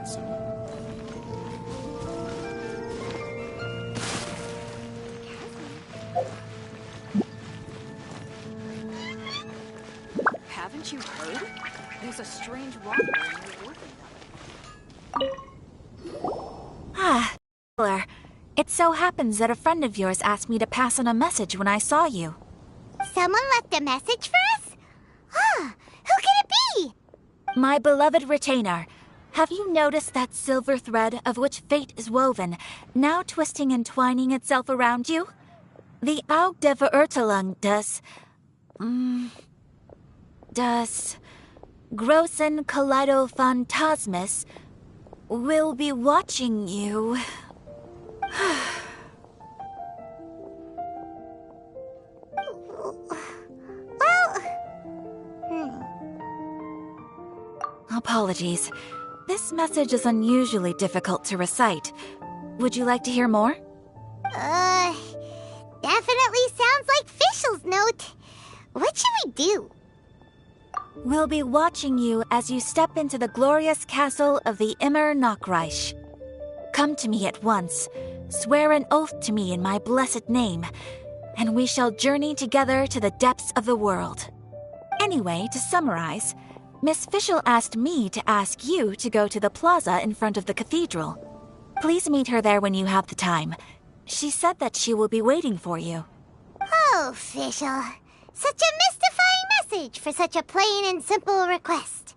soon. Haven't you heard? There's a strange wanderer in the orphan. Ah, Taylor. It so happens that a friend of yours asked me to pass on a message when I saw you. Someone left a message for us? Ah, who could it be? My beloved retainer, have you noticed that silver thread of which fate is woven, now twisting and twining itself around you? The Aug der Verurteilung das Großen Kaleido-Phantasmus will be watching you. Apologies. This message is unusually difficult to recite. Would you like to hear more? Definitely sounds like Fischl's note. What should we do? We'll be watching you as you step into the glorious castle of the Immer Nachreich. Come to me at once, swear an oath to me in my blessed name, and we shall journey together to the depths of the world. Anyway, to summarize, Miss Fischl asked me to ask you to go to the plaza in front of the cathedral. Please meet her there when you have the time. She said that she will be waiting for you. Oh, Fischl. Such a mystifying message for such a plain and simple request.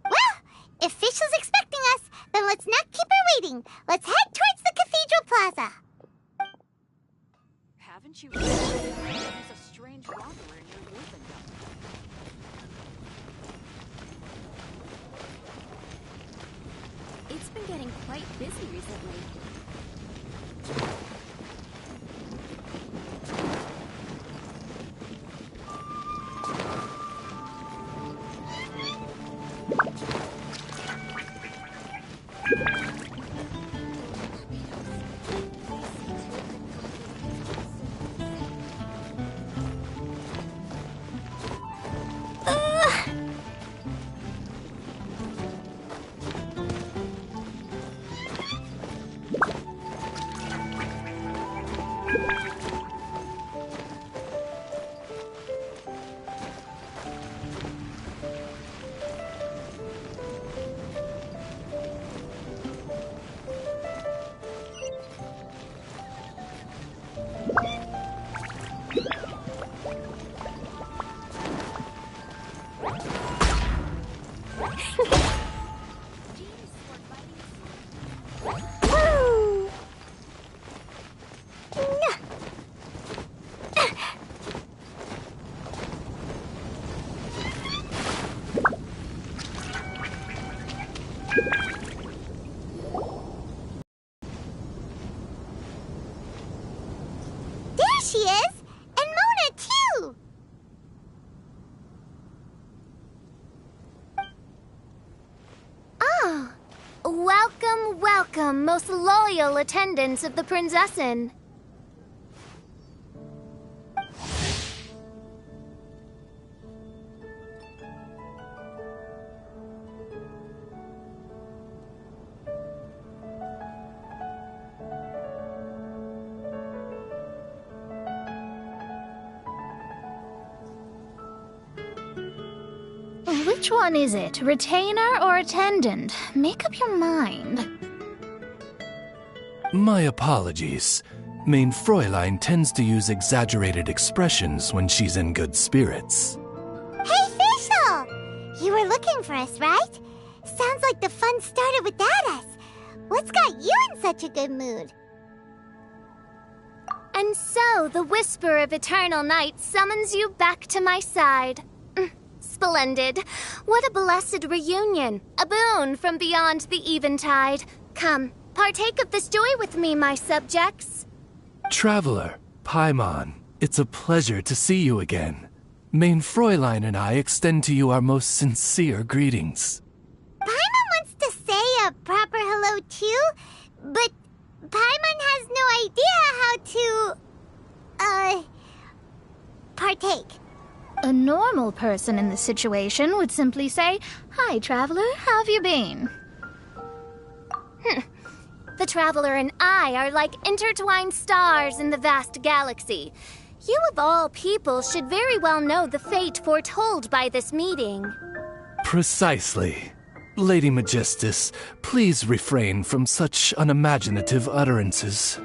Well, if Fischl's expecting us, then let's not keep her waiting. Let's head towards the cathedral plaza. Haven't you heard? There's a strange wanderer in your orphan. It's been getting quite busy recently. She is! And Mona, too! Ah! Welcome, welcome, most loyal attendants of the Prinzessin. Which one is it? Retainer or attendant? Make up your mind. My apologies. Mein Fräulein tends to use exaggerated expressions when she's in good spirits. Hey, Fischl! You were looking for us, right? Sounds like the fun started without us. What's got you in such a good mood? And so the whisper of eternal night summons you back to my side. Splendid. What a blessed reunion. A boon from beyond the eventide. Come, partake of this joy with me, my subjects. Traveler, Paimon, it's a pleasure to see you again. Mein Fräulein and I extend to you our most sincere greetings. Paimon wants to say a proper hello too, but Paimon has no idea how to, partake. A normal person in this situation would simply say, "Hi, traveler, how have you been?" The Traveler and I are like intertwined stars in the vast galaxy. You of all people should very well know the fate foretold by this meeting. Precisely. Lady Magistus, please refrain from such unimaginative utterances.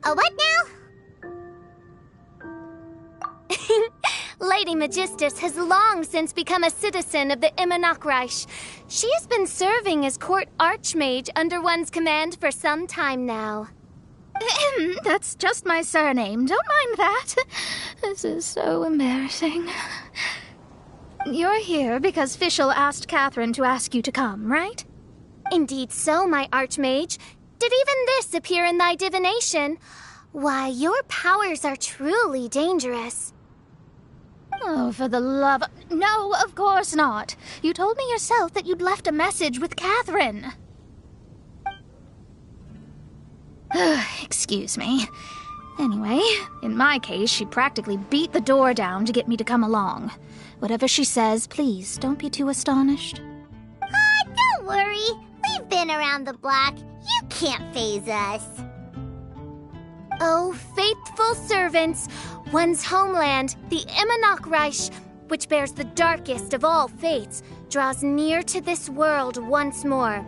What now? Lady Magistus has long since become a citizen of the Immernachtreich. She has been serving as court archmage under one's command for some time now. That's just my surname. Don't mind that. This is so embarrassing. You're here because Fischl asked Catherine to ask you to come, right? Indeed so, my archmage. Did even this appear in thy divination? Why, your powers are truly dangerous. Oh, for the love... No, of course not. You told me yourself that you'd left a message with Catherine. Excuse me. Anyway, in my case, she practically beat the door down to get me to come along. Whatever she says, please, don't be too astonished. Don't worry. We've been around the block. You can't faze us. Oh, faithful servants, one's homeland, the Immernachtreich, which bears the darkest of all fates, draws near to this world once more.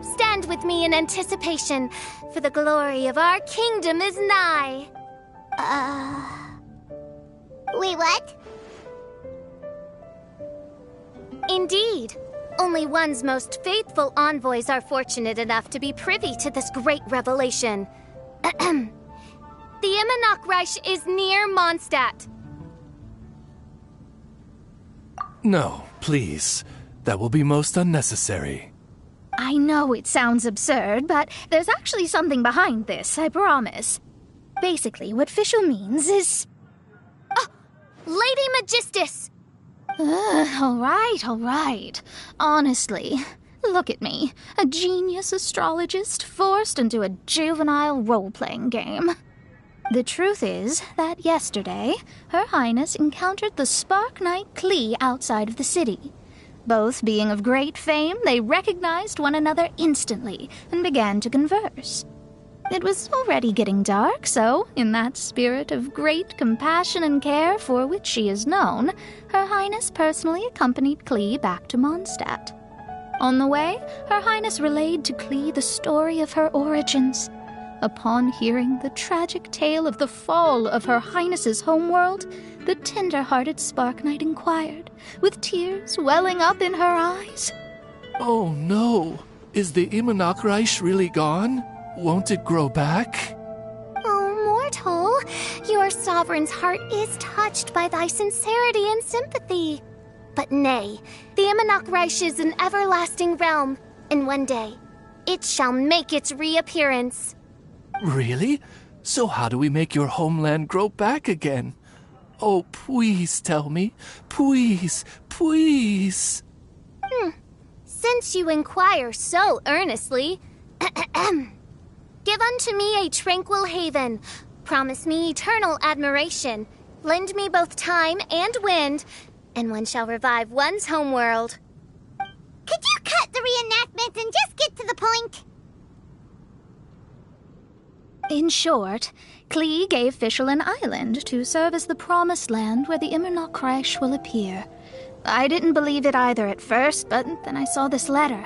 Stand with me in anticipation, for the glory of our kingdom is nigh. Wait, what? Indeed. Only one's most faithful envoys are fortunate enough to be privy to this great revelation. The Immernachtreich is near Mondstadt. No, please. That will be most unnecessary. I know it sounds absurd, but there's actually something behind this, I promise. Basically, what Fischl means is... Lady Magistus! All right. Honestly, look at me. A genius astrologist forced into a juvenile role-playing game. The truth is that yesterday, Her Highness encountered the Spark Knight Klee outside of the city. Both being of great fame, they recognized one another instantly and began to converse. It was already getting dark, so, in that spirit of great compassion and care for which she is known, Her Highness personally accompanied Klee back to Mondstadt. On the way, Her Highness relayed to Klee the story of her origins. Upon hearing the tragic tale of the fall of Her Highness's homeworld, the tender-hearted Spark Knight inquired, with tears welling up in her eyes. Oh no! Is the Immernachtreich really gone? Won't it grow back? Oh, mortal, your sovereign's heart is touched by thy sincerity and sympathy. But nay, the Immernachtreich is an everlasting realm, and one day, it shall make its reappearance. Really? So how do we make your homeland grow back again? Oh, please tell me. Please, please. Since you inquire so earnestly, give unto me a tranquil haven. Promise me eternal admiration. Lend me both time and wind, and one shall revive one's homeworld. Could you cut the reenactment and just get to the point? In short, Klee gave Fischl an island to serve as the promised land where the Immernachtreich will appear. I didn't believe it either at first, but then I saw this letter.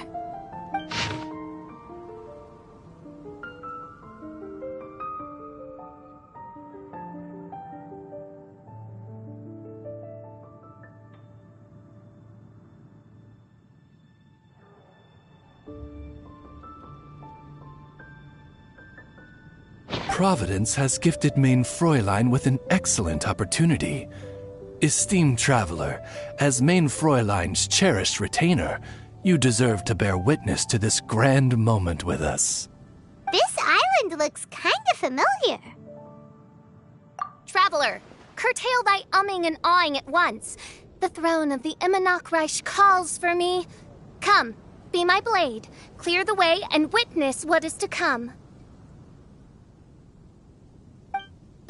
Providence has gifted Main Fräulein with an excellent opportunity. Esteemed traveler, as Main Fräulein's cherished retainer, you deserve to bear witness to this grand moment with us. This island looks kind of familiar. Traveler, curtail thy umming and awing at once. The throne of the Immernachtreich calls for me. Come, be my blade, clear the way, and witness what is to come.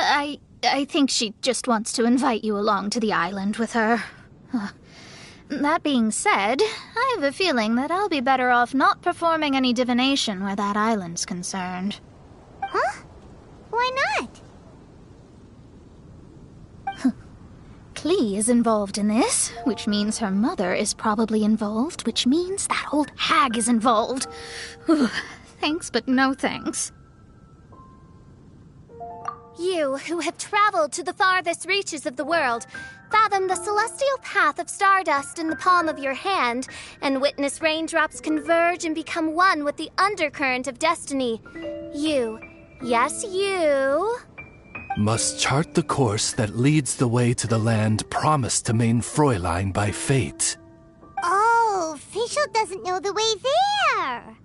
I think she just wants to invite you along to the island with her. That being said, I have a feeling that I'll be better off not performing any divination where that island's concerned. Huh? Why not? Klee is involved in this, which means her mother is probably involved, which means that old hag is involved. Thanks, but no thanks. You, who have traveled to the farthest reaches of the world, fathom the celestial path of stardust in the palm of your hand, and witness raindrops converge and become one with the undercurrent of destiny. You, yes, you... must chart the course that leads the way to the land promised to Main Fräulein by fate. Oh, Fischl doesn't know the way there.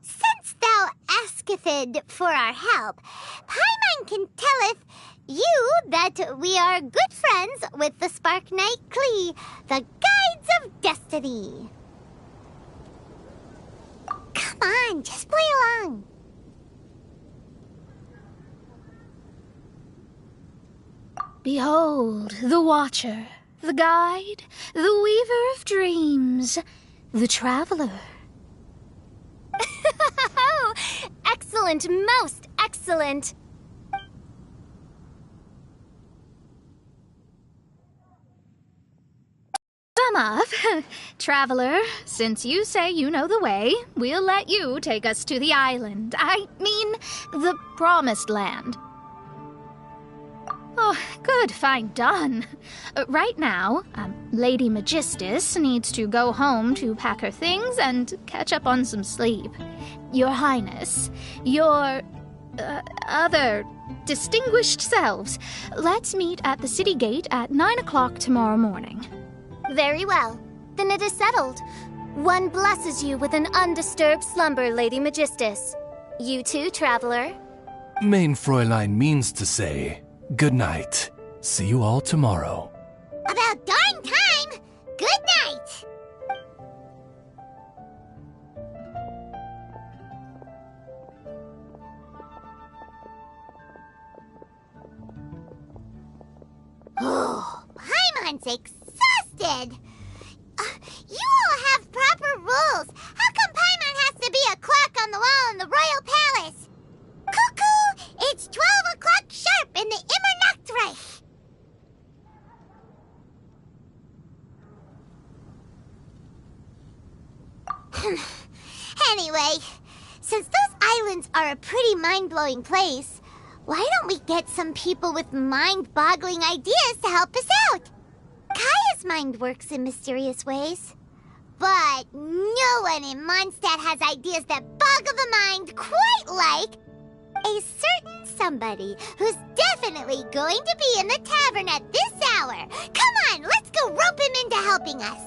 Since thou asketh for our help, Paimon can telleth you that we are good friends with the Spark Knight Klee, the Guides of Destiny. Come on, just play along. Behold, the Watcher, the Guide, the Weaver of Dreams, the Traveler. Excellent, most excellent. Sum up. Traveler, since you say you know the way, we'll let you take us to the island. I mean, the Promised Land. Oh, good, fine, done. Right now, Lady Magistus needs to go home to pack her things and catch up on some sleep. Your Highness, your other distinguished selves, let's meet at the city gate at 9 o'clock tomorrow morning. Very well. Then it is settled. One blesses you with an undisturbed slumber, Lady Magistus. You too, traveler. Main Fräulein means to say, good night. See you all tomorrow. About darn time! Good night! Oh, Paimon's exhausted! You all have proper rules. How come Paimon has to be a clock on the wall in the royal palace? Cuckoo! It's 12 o'clock sharp in the Immernachtreich! Anyway, since those islands are a pretty mind-blowing place, why don't we get some people with mind-boggling ideas to help us out? Kaya's mind works in mysterious ways. But no one in Mondstadt has ideas that boggle the mind quite like a certain somebody who's definitely going to be in the tavern at this hour. Come on, let's go rope him into helping us.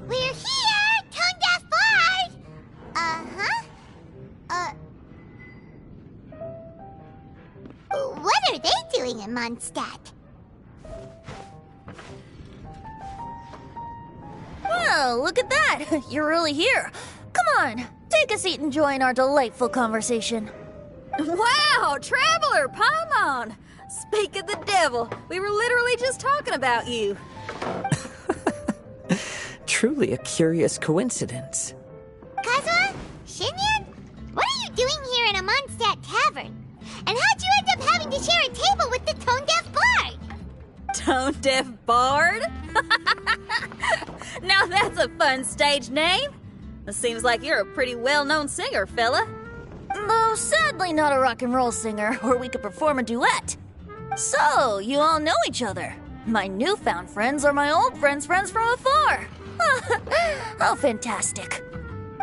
We're here, Tone Deaf Bard! What are they doing in Mondstadt? Well, look at that! You're really here. Come on, take a seat and join our delightful conversation. Wow, Traveler, Paimon! Speak of the devil, we were literally just talking about you. Truly a curious coincidence. Kazuma? Shinyan? What are you doing here in a Mondstadt tavern? And how'd you end up having to share a table with the Tone Deaf Bard? Tone-deaf bard? Now that's a fun stage name. It seems like you're a pretty well-known singer, fella. Though sadly not a rock and roll singer, or we could perform a duet. So, you all know each other. My newfound friends are my old friends' friends from afar. How fantastic.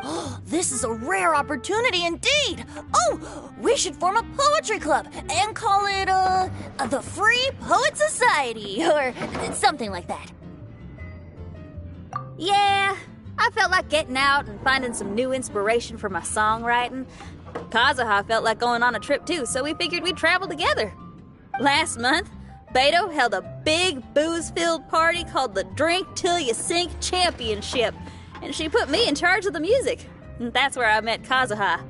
Oh, this is a rare opportunity indeed. Oh, we should form a poetry club and call it, the Free Poet Society, or something like that. Yeah, I felt like getting out and finding some new inspiration for my songwriting. Kazuha felt like going on a trip too, so we figured we'd travel together. Last month, Beto held a big booze-filled party called the Drink Till You Sink Championship, and she put me in charge of the music. And that's where I met Kazuha.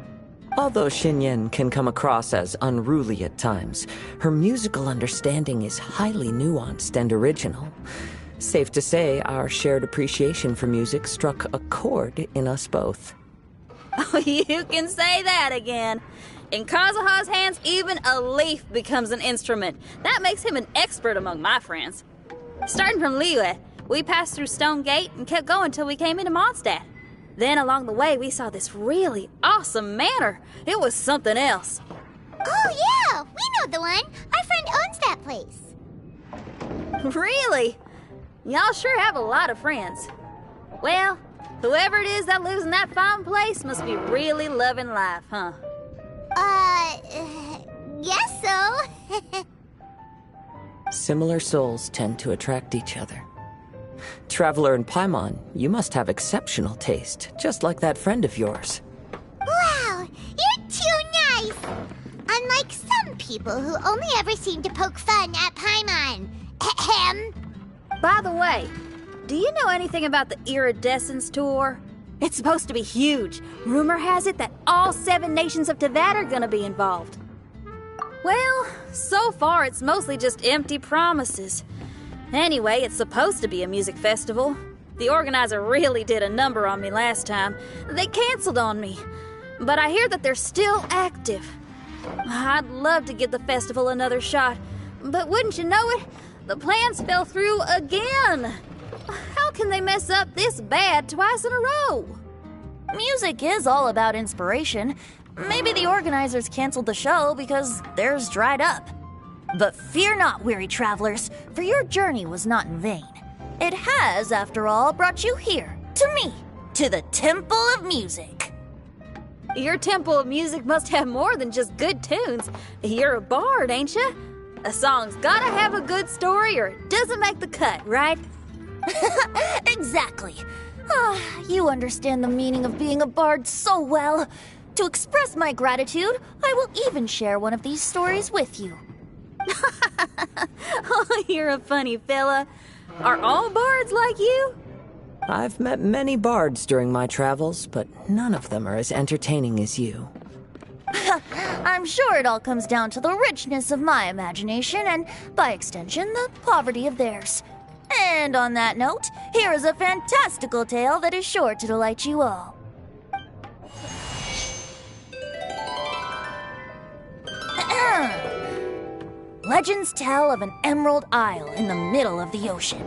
Although Xinyan can come across as unruly at times, her musical understanding is highly nuanced and original. Safe to say, our shared appreciation for music struck a chord in us both. Oh, you can say that again. In Kazuha's hands, even a leaf becomes an instrument. That makes him an expert among my friends. Starting from Liyue, we passed through Stone Gate and kept going till we came into Mondstadt. Then along the way, we saw this really awesome manor. It was something else. Oh, yeah, we know the one. Our friend owns that place. Really? Y'all sure have a lot of friends. Well, whoever it is that lives in that fine place must be really loving life, huh? Guess so. Similar souls tend to attract each other. Traveler and Paimon, you must have exceptional taste, just like that friend of yours. Wow, you're too nice. Unlike some people who only ever seem to poke fun at Paimon. Ahem. By the way, do you know anything about the Iridescence Tour? It's supposed to be huge. Rumor has it that all 7 nations of Tevat are gonna be involved. Well, so far it's mostly just empty promises. Anyway, it's supposed to be a music festival. The organizer really did a number on me last time. They canceled on me. But I hear that they're still active. I'd love to give the festival another shot. But wouldn't you know it, the plans fell through again. How can they mess up this bad twice in a row? Music is all about inspiration. Maybe the organizers canceled the show because theirs dried up. But fear not, weary travelers, for your journey was not in vain. It has, after all, brought you here, to me, to the Temple of Music. Your Temple of Music must have more than just good tunes. You're a bard, ain't ya? A song's gotta have a good story or it doesn't make the cut, right? Exactly. You understand the meaning of being a bard so well. To express my gratitude, I will even share one of these stories with you. Oh, you're a funny fella. Are all bards like you? I've met many bards during my travels, but none of them are as entertaining as you. I'm sure it all comes down to the richness of my imagination and, by extension, the poverty of theirs. And on that note, here is a fantastical tale that is sure to delight you all. Legends tell of an emerald isle in the middle of the ocean.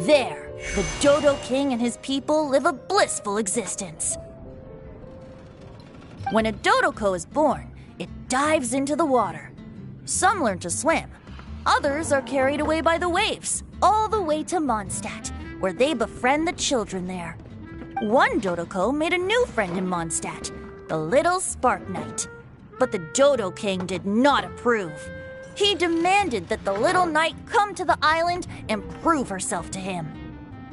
There, the Dodo King and his people live a blissful existence. When a Dodoko is born, it dives into the water. Some learn to swim. Others are carried away by the waves, all the way to Mondstadt, where they befriend the children there. One Dodoko made a new friend in Mondstadt, the little Spark Knight. But the Dodo King did not approve. He demanded that the little knight come to the island and prove herself to him.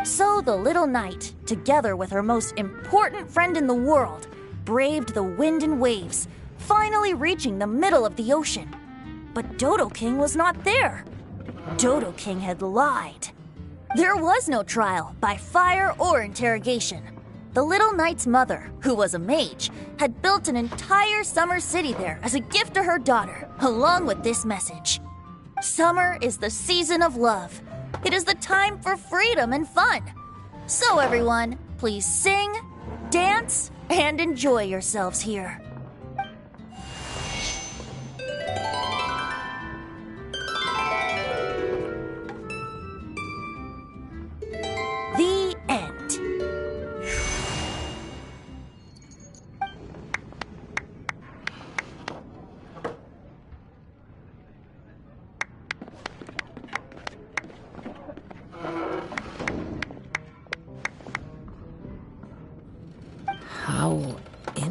So the little knight, together with her most important friend in the world, braved the wind and waves, finally reaching the middle of the ocean. But Dodo King was not there. Dodo King had lied. There was no trial by fire or interrogation. The little knight's mother, who was a mage, had built an entire summer city there as a gift to her daughter, along with this message. Summer is the season of love. It is the time for freedom and fun. So everyone, please sing, dance, and enjoy yourselves here.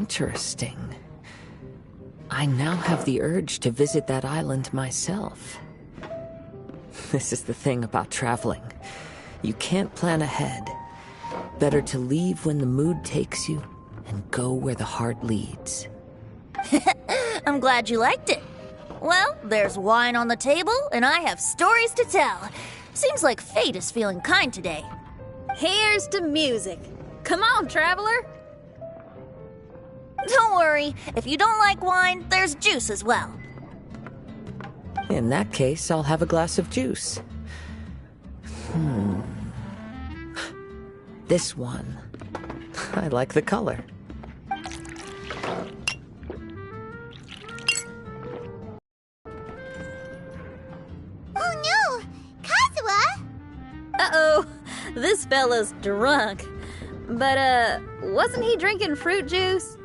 Interesting. I now have the urge to visit that island myself. This is the thing about traveling. You can't plan ahead. Better to leave when the mood takes you and go where the heart leads. I'm glad you liked it. Well, there's wine on the table, and I have stories to tell. Seems like fate is feeling kind today. Here's to music. Come on, traveler. Don't worry, if you don't like wine, there's juice as well. In that case, I'll have a glass of juice. This one. I like the color. Oh no! Kazuha! Uh-oh, this fella's drunk. But, wasn't he drinking fruit juice?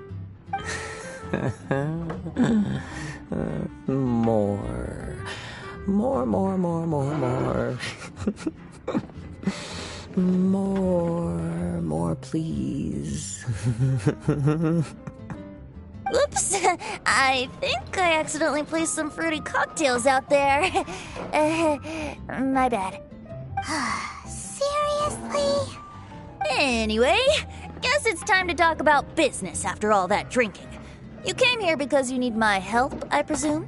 More. More, please. Oops, I think I accidentally placed some fruity cocktails out there. My bad. Seriously? Anyway, guess it's time to talk about business after all that drinking. You came here because you need my help, I presume?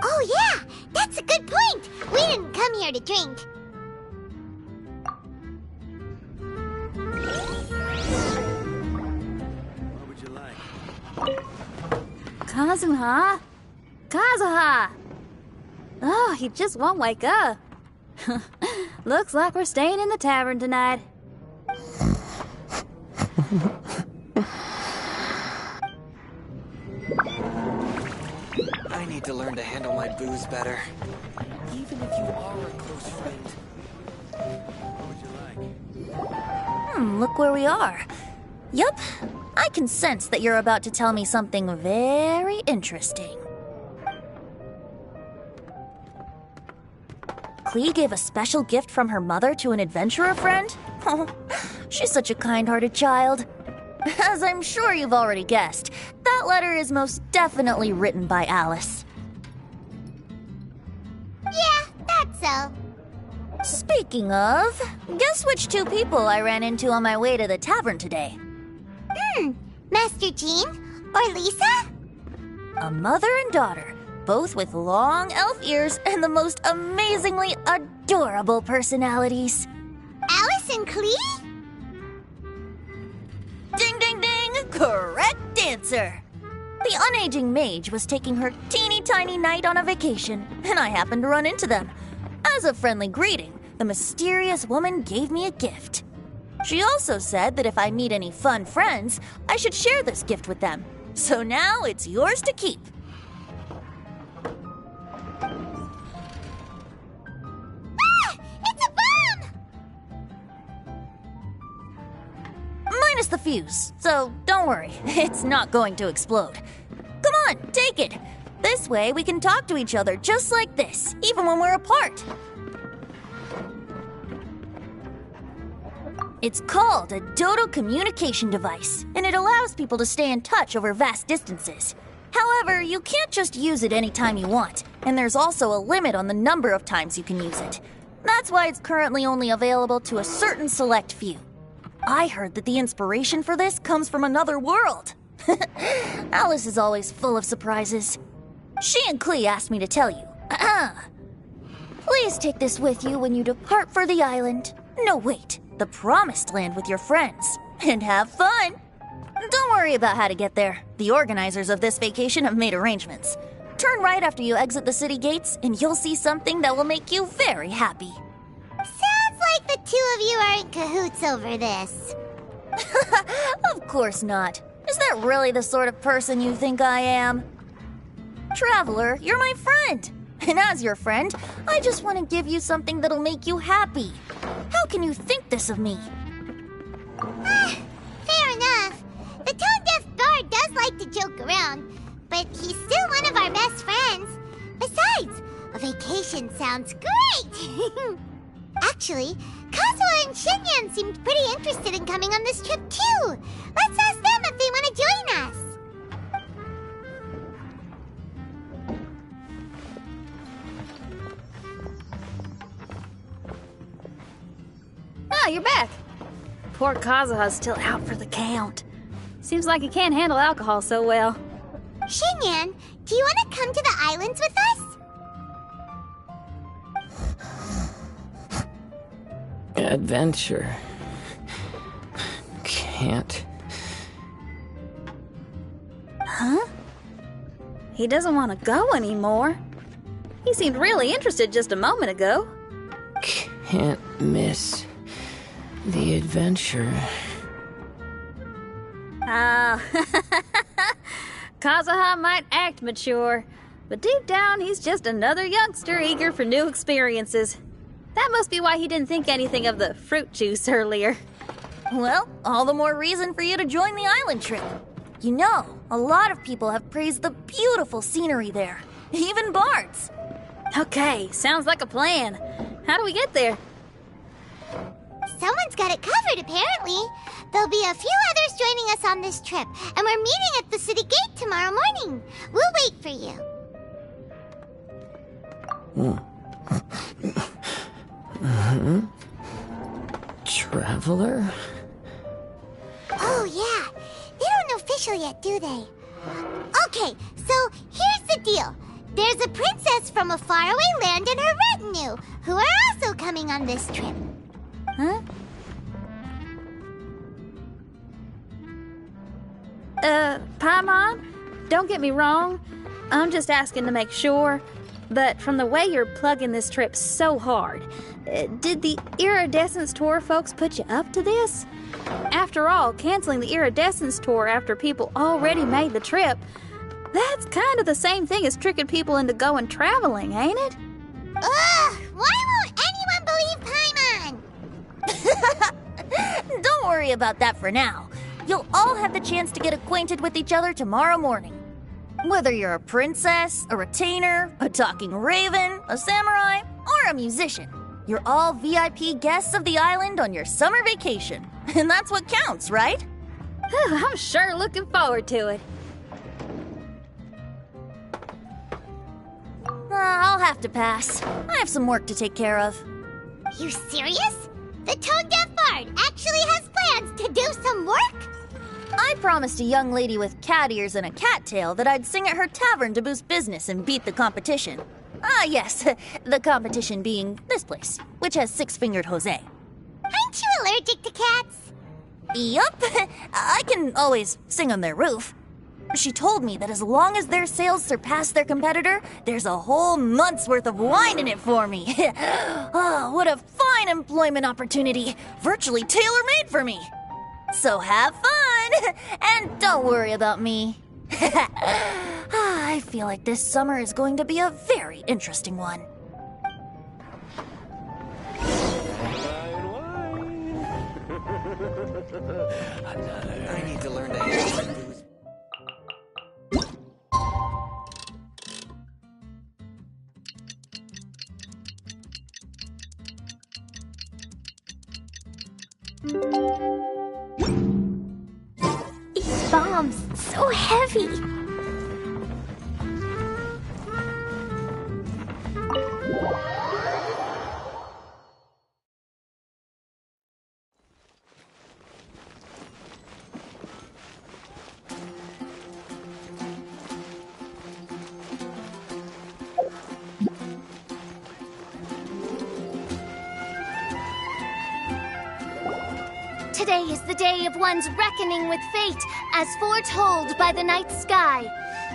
Oh yeah, that's a good point. We didn't come here to drink. What would you like? Kazuha? Kazuha! Oh, he just won't wake up. Looks like we're staying in the tavern tonight. I need to learn to handle my booze better. Even if you are a close friend. What would you like? Look where we are. Yup, I can sense that you're about to tell me something very interesting. Klee gave a special gift from her mother to an adventurer friend? Oh, she's such a kind-hearted child. As I'm sure you've already guessed, that letter is most definitely written by Alice. Yeah, that's so. Speaking of, guess which two people I ran into on my way to the tavern today? Master Jean? Or Lisa? A mother and daughter, both with long elf ears and the most amazingly adorable personalities. Alice and Klee? Ding, ding, ding! Correct answer! The unaging mage was taking her teeny tiny knight on a vacation, and I happened to run into them. As a friendly greeting, the mysterious woman gave me a gift. She also said that if I meet any fun friends, I should share this gift with them. So now it's yours to keep. Ah! It's a bomb! Minus the fuse, so don't worry, it's not going to explode. Come on, take it. This way we can talk to each other just like this, even when we're apart. It's called a Dodo communication device, and it allows people to stay in touch over vast distances. However, you can't just use it anytime you want, and there's also a limit on the number of times you can use it. That's why it's currently only available to a certain select few. I heard that the inspiration for this comes from another world. Alice is always full of surprises. She and Klee asked me to tell you. Please take this with you when you depart for the island. No, wait, the Promised Land with your friends. And have fun. Don't worry about how to get there. The organizers of this vacation have made arrangements. Turn right after you exit the city gates, and you'll see something that will make you very happy. Sounds like the two of you are in cahoots over this. Of course not. Is that really the sort of person you think I am? Traveler, you're my friend. And as your friend, I just want to give you something that'll make you happy. How can you think this of me? Fair enough. The tone-deaf guard does like to joke around, but he's still one of our best friends. Besides, a vacation sounds great! Actually, Kazuha and Shinyan seemed pretty interested in coming on this trip too. Let's ask them if they want to join us. Ah, you're back. Poor Kazuha's still out for the count. Seems like he can't handle alcohol so well. Xinyan, do you want to come to the islands with us? Adventure. Can't. Huh? He doesn't want to go anymore. He seemed really interested just a moment ago. Can't miss the adventure. Ah, Kazuha might act mature, but deep down he's just another youngster eager for new experiences. That must be why he didn't think anything of the fruit juice earlier. Well, all the more reason for you to join the island trip. You know, a lot of people have praised the beautiful scenery there. Even bards. Okay, sounds like a plan. How do we get there? Someone's got it covered, apparently. There'll be a few others joining us on this trip, and we're meeting at the city gate tomorrow morning. We'll wait for you. Traveler? Oh, yeah. They don't know official yet, do they? Okay, so here's the deal. There's a princess from a faraway land and her retinue, who are also coming on this trip. Huh? Paimon, don't get me wrong. I'm just asking to make sure. But from the way you're plugging this trip so hard, did the Iridescence Tour folks put you up to this? After all, canceling the Iridescence Tour after people already made the trip, that's kind of the same thing as tricking people into going traveling, ain't it? Ugh! Why won't anyone believe Paimon? Don't worry about that for now. You'll all have the chance to get acquainted with each other tomorrow morning. Whether you're a princess, a retainer, a talking raven, a samurai, or a musician, you're all VIP guests of the island on your summer vacation. And that's what counts, right? I'm sure looking forward to it. I'll have to pass. I have some work to take care of. You serious? The tone-deaf bard actually has plans to do some work? I promised a young lady with cat ears and a cat tail that I'd sing at her tavern to boost business and beat the competition. Ah, yes, the competition being this place, which has six-fingered Jose. Aren't you allergic to cats? Yup, I can always sing on their roof. She told me that as long as their sales surpass their competitor, there's a whole month's worth of wine in it for me. Oh, what a fine employment opportunity, virtually tailor-made for me. So have fun, and don't worry about me. I feel like this summer is going to be a very interesting one. I need to learn to handle my booze. These bombs, so heavy. Today is the day of one's reckoning with fate, as foretold by the night sky.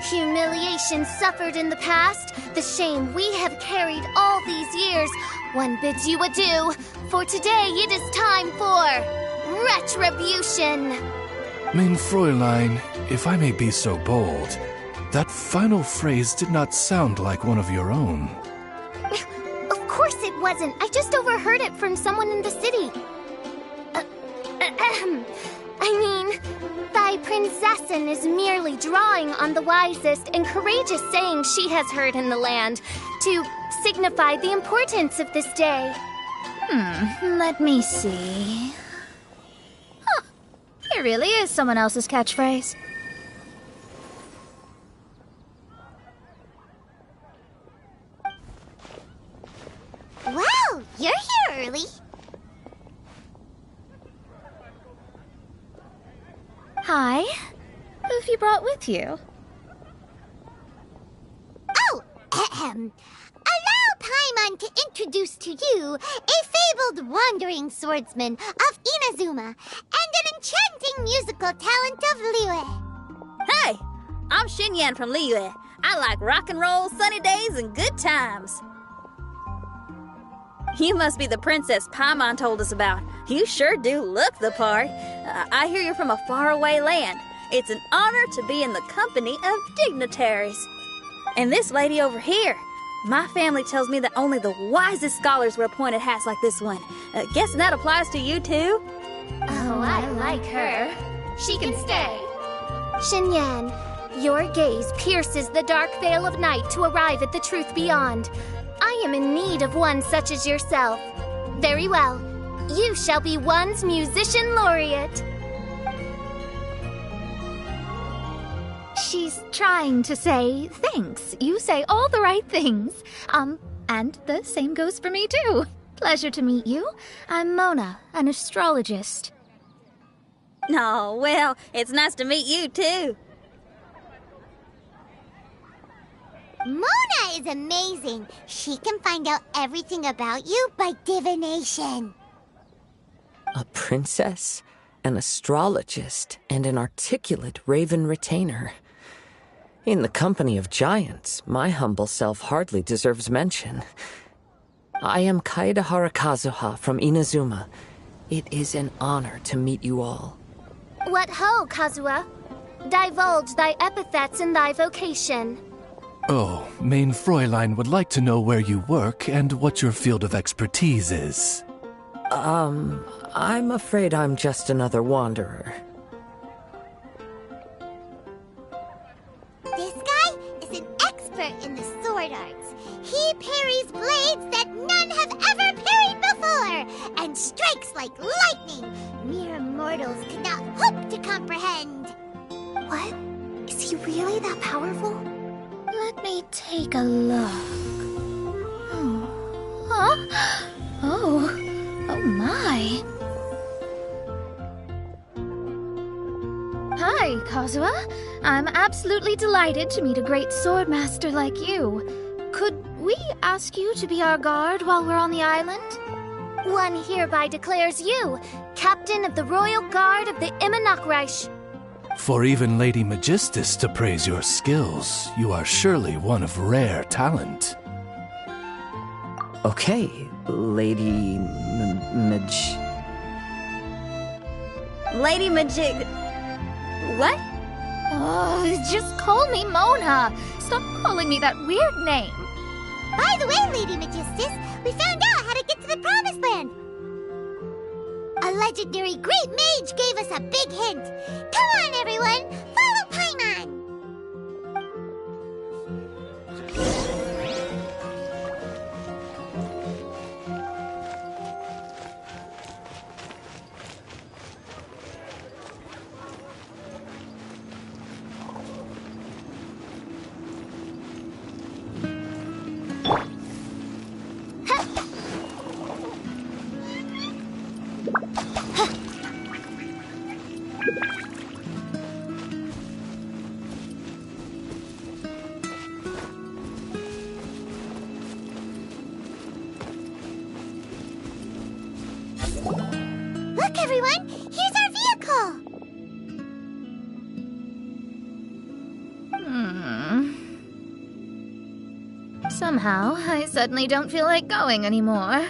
Humiliation suffered in the past, the shame we have carried all these years. One bids you adieu, for today it is time for retribution. Mein Fräulein, if I may be so bold, that final phrase did not sound like one of your own. Of course it wasn't. I just overheard it from someone in the city. I mean, thy princessin is merely drawing on the wisest and courageous saying she has heard in the land to signify the importance of this day. Let me see. Huh, it really is someone else's catchphrase. Wow, you're here early. with you. Oh, ahem. Allow Paimon to introduce to you a fabled wandering swordsman of Inazuma and an enchanting musical talent of Liyue. Hey, I'm Xinyan from Liyue. I like rock and roll, sunny days, and good times. You must be the princess Paimon told us about. You sure do look the part. I hear you're from a faraway land. It's an honor to be in the company of dignitaries. And this lady over here, my family tells me that only the wisest scholars wear pointed hats like this one. Guessing that applies to you too? Oh, I like her. She can stay. Xinyan, your gaze pierces the dark veil of night to arrive at the truth beyond. I am in need of one such as yourself. Very well. You shall be one's musician laureate. She's trying to say thanks. You say all the right things. And the same goes for me too. Pleasure to meet you. I'm Mona, an astrologist. Oh, well, it's nice to meet you too. Mona is amazing. She can find out everything about you by divination. A princess, an astrologist, and an articulate raven retainer. In the company of giants, my humble self hardly deserves mention. I am Kaeda Harakazuha from Inazuma. It is an honor to meet you all. What ho, Kazuha? Divulge thy epithets and thy vocation. Oh, Main Fräulein would like to know where you work and what your field of expertise is. I'm afraid I'm just another wanderer. This guy is an expert in the sword arts. He parries blades that none have ever parried before, and strikes like lightning. Mere mortals could not hope to comprehend. What? Is he really that powerful? Let me take a look. Huh? Oh my. Hi, Kazuha. I'm absolutely delighted to meet a great swordmaster like you. Could we ask you to be our guard while we're on the island? One hereby declares you captain of the Royal Guard of the Immanokreich. For even Lady Magistus to praise your skills, you are surely one of rare talent. Okay, Lady Lady Majig... What? Oh, just call me Mona. Stop calling me that weird name. By the way, Lady Magistus, we found out how to get to the Promised Land. A legendary great mage gave us a big hint. Come on, everyone! Follow Paimon! Look, everyone! Here's our vehicle! Somehow, I suddenly don't feel like going anymore.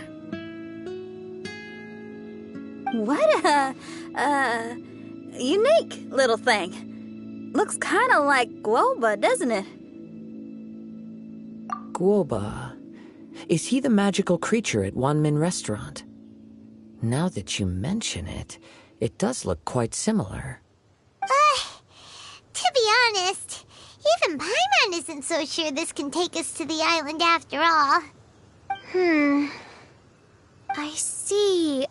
What a unique little thing. Looks kind of like Guoba, doesn't it? Guoba. Is he the magical creature at Wanmin Restaurant? Now that you mention it, it does look quite similar. To be honest, even Paimon isn't so sure this can take us to the island after all. I see.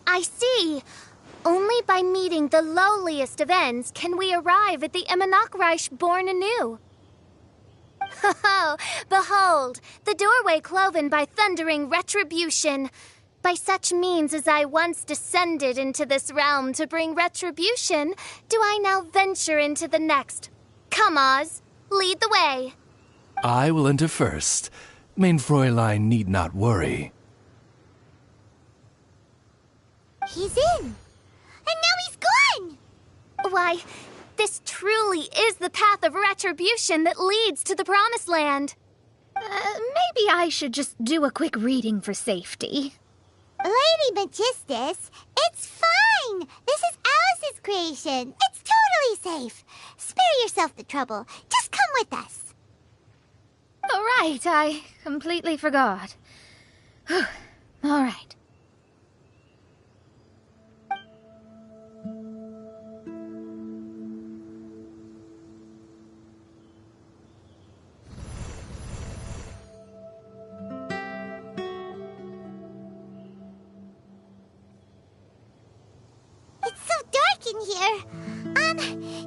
Only by meeting the lowliest of ends can we arrive at the Immanokreich born anew. Ho, behold, the doorway cloven by thundering retribution. By such means as I once descended into this realm to bring retribution, do I now venture into the next. Come, Oz. Lead the way. I will enter first. Main Fräulein need not worry. He's in. And now he's gone. Why, this truly is the path of retribution that leads to the Promised Land. Maybe I should just do a quick reading for safety. Lady Magistus, it's fine. This is Alice's creation. It's totally safe. Spare yourself the trouble. Just come with us. All right, I completely forgot. All right. It's so dark in here.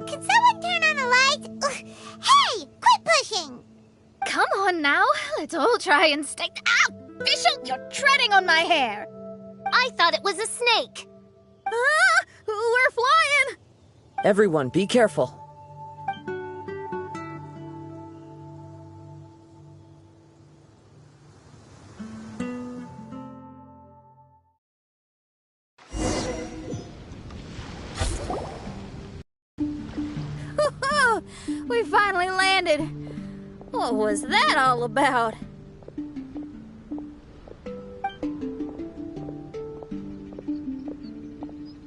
Can someone turn on a light? Ugh. Hey, quit pushing. Come on now, let's all try and stay. Ow! Fischl, you're treading on my hair. I thought it was a snake. Ah, we're flying. Everyone, be careful. We finally landed. What was that all about?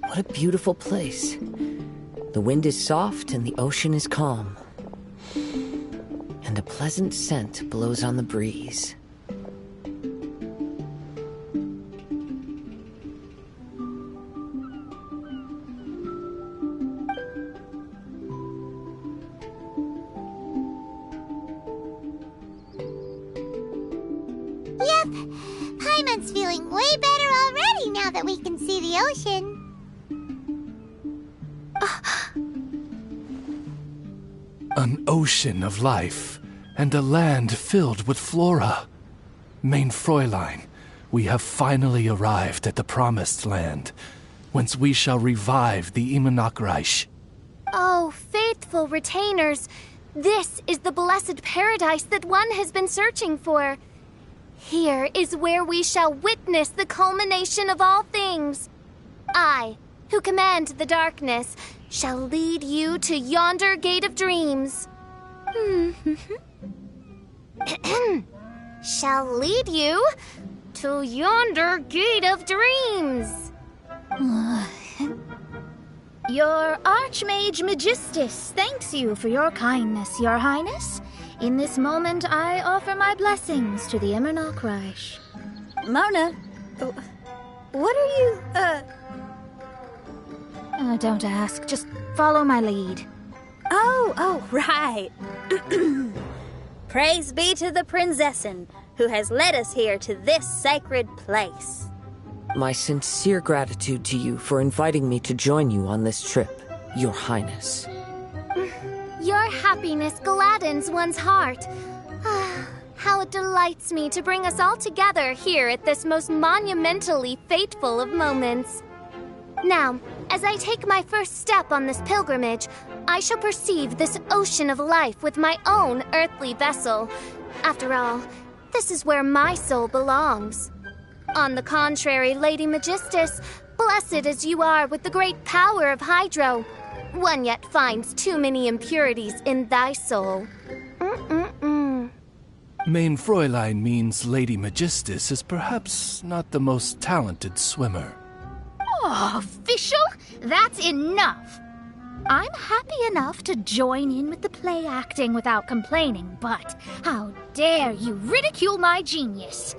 What a beautiful place. The wind is soft and the ocean is calm. And a pleasant scent blows on the breeze. Yep. Paimon's feeling way better already now that we can see the ocean. An ocean of life, and a land filled with flora. Main Fräulein, we have finally arrived at the Promised Land, whence we shall revive the Immernachtreich. Oh, faithful retainers, this is the blessed paradise that one has been searching for. Here is where we shall witness the culmination of all things. I, who command the darkness, shall lead you to yonder gate of dreams. Shall lead you to yonder gate of dreams. Your Archmage Magistus thanks you for your kindness, Your Highness. In this moment, I offer my blessings to the Immernachtreich. Mona, what are you, Don't ask, just follow my lead. Oh, right. Praise be to the Prinzessin, who has led us here to this sacred place. My sincere gratitude to you for inviting me to join you on this trip, Your Highness. Your happiness gladdens one's heart. How it delights me to bring us all together here at this most monumentally fateful of moments. Now, as I take my first step on this pilgrimage, I shall perceive this ocean of life with my own earthly vessel. After all, this is where my soul belongs. On the contrary, Lady Magistus, blessed as you are with the great power of Hydro, one yet finds too many impurities in thy soul. Main Fräulein means Lady Magistus is perhaps not the most talented swimmer. Oh, Fischl, that's enough. I'm happy enough to join in with the play acting without complaining, but how dare you ridicule my genius?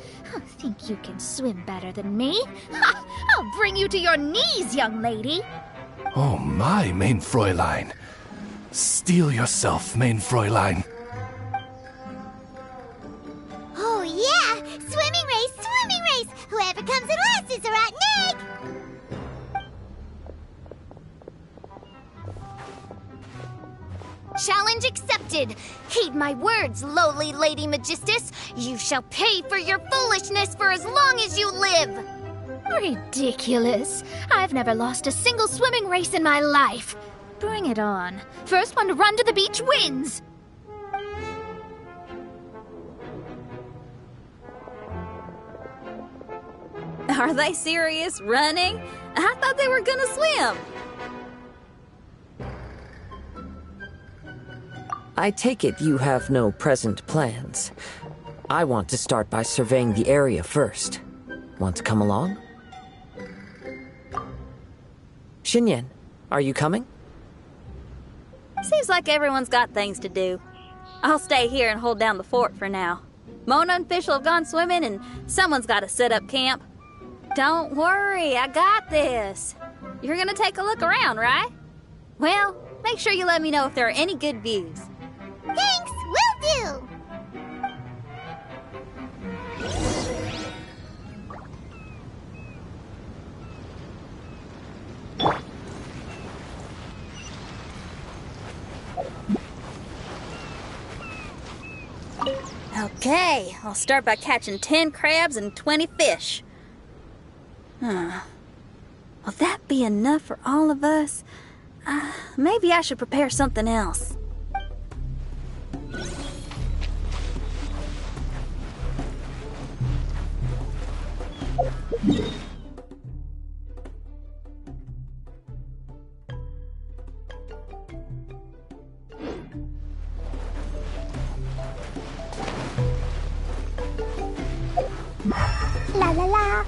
Think you can swim better than me? I'll bring you to your knees, young lady. Oh my, Main Fräulein. Steel yourself, Main Fräulein. Oh yeah! Swimming race! Whoever comes in last is a rotten egg! Challenge accepted. Heed my words, lowly Lady Magistus. You shall pay for your foolishness for as long as you live. Ridiculous. I've never lost a single swimming race in my life. Bring it on. First one to run to the beach wins! Are they serious? Running? I thought they were gonna swim. I take it you have no present plans. I want to start by surveying the area first. Want to come along? Xinyan, are you coming? Seems like everyone's got things to do. I'll stay here and hold down the fort for now. Mona and Fischl have gone swimming, and someone's got to set up camp. Don't worry, I got this. You're gonna take a look around, right? Well, make sure you let me know if there are any good views. Thanks, will do! Okay, I'll start by catching 10 crabs and 20 fish. Will that be enough for all of us? Maybe I should prepare something else. La la la.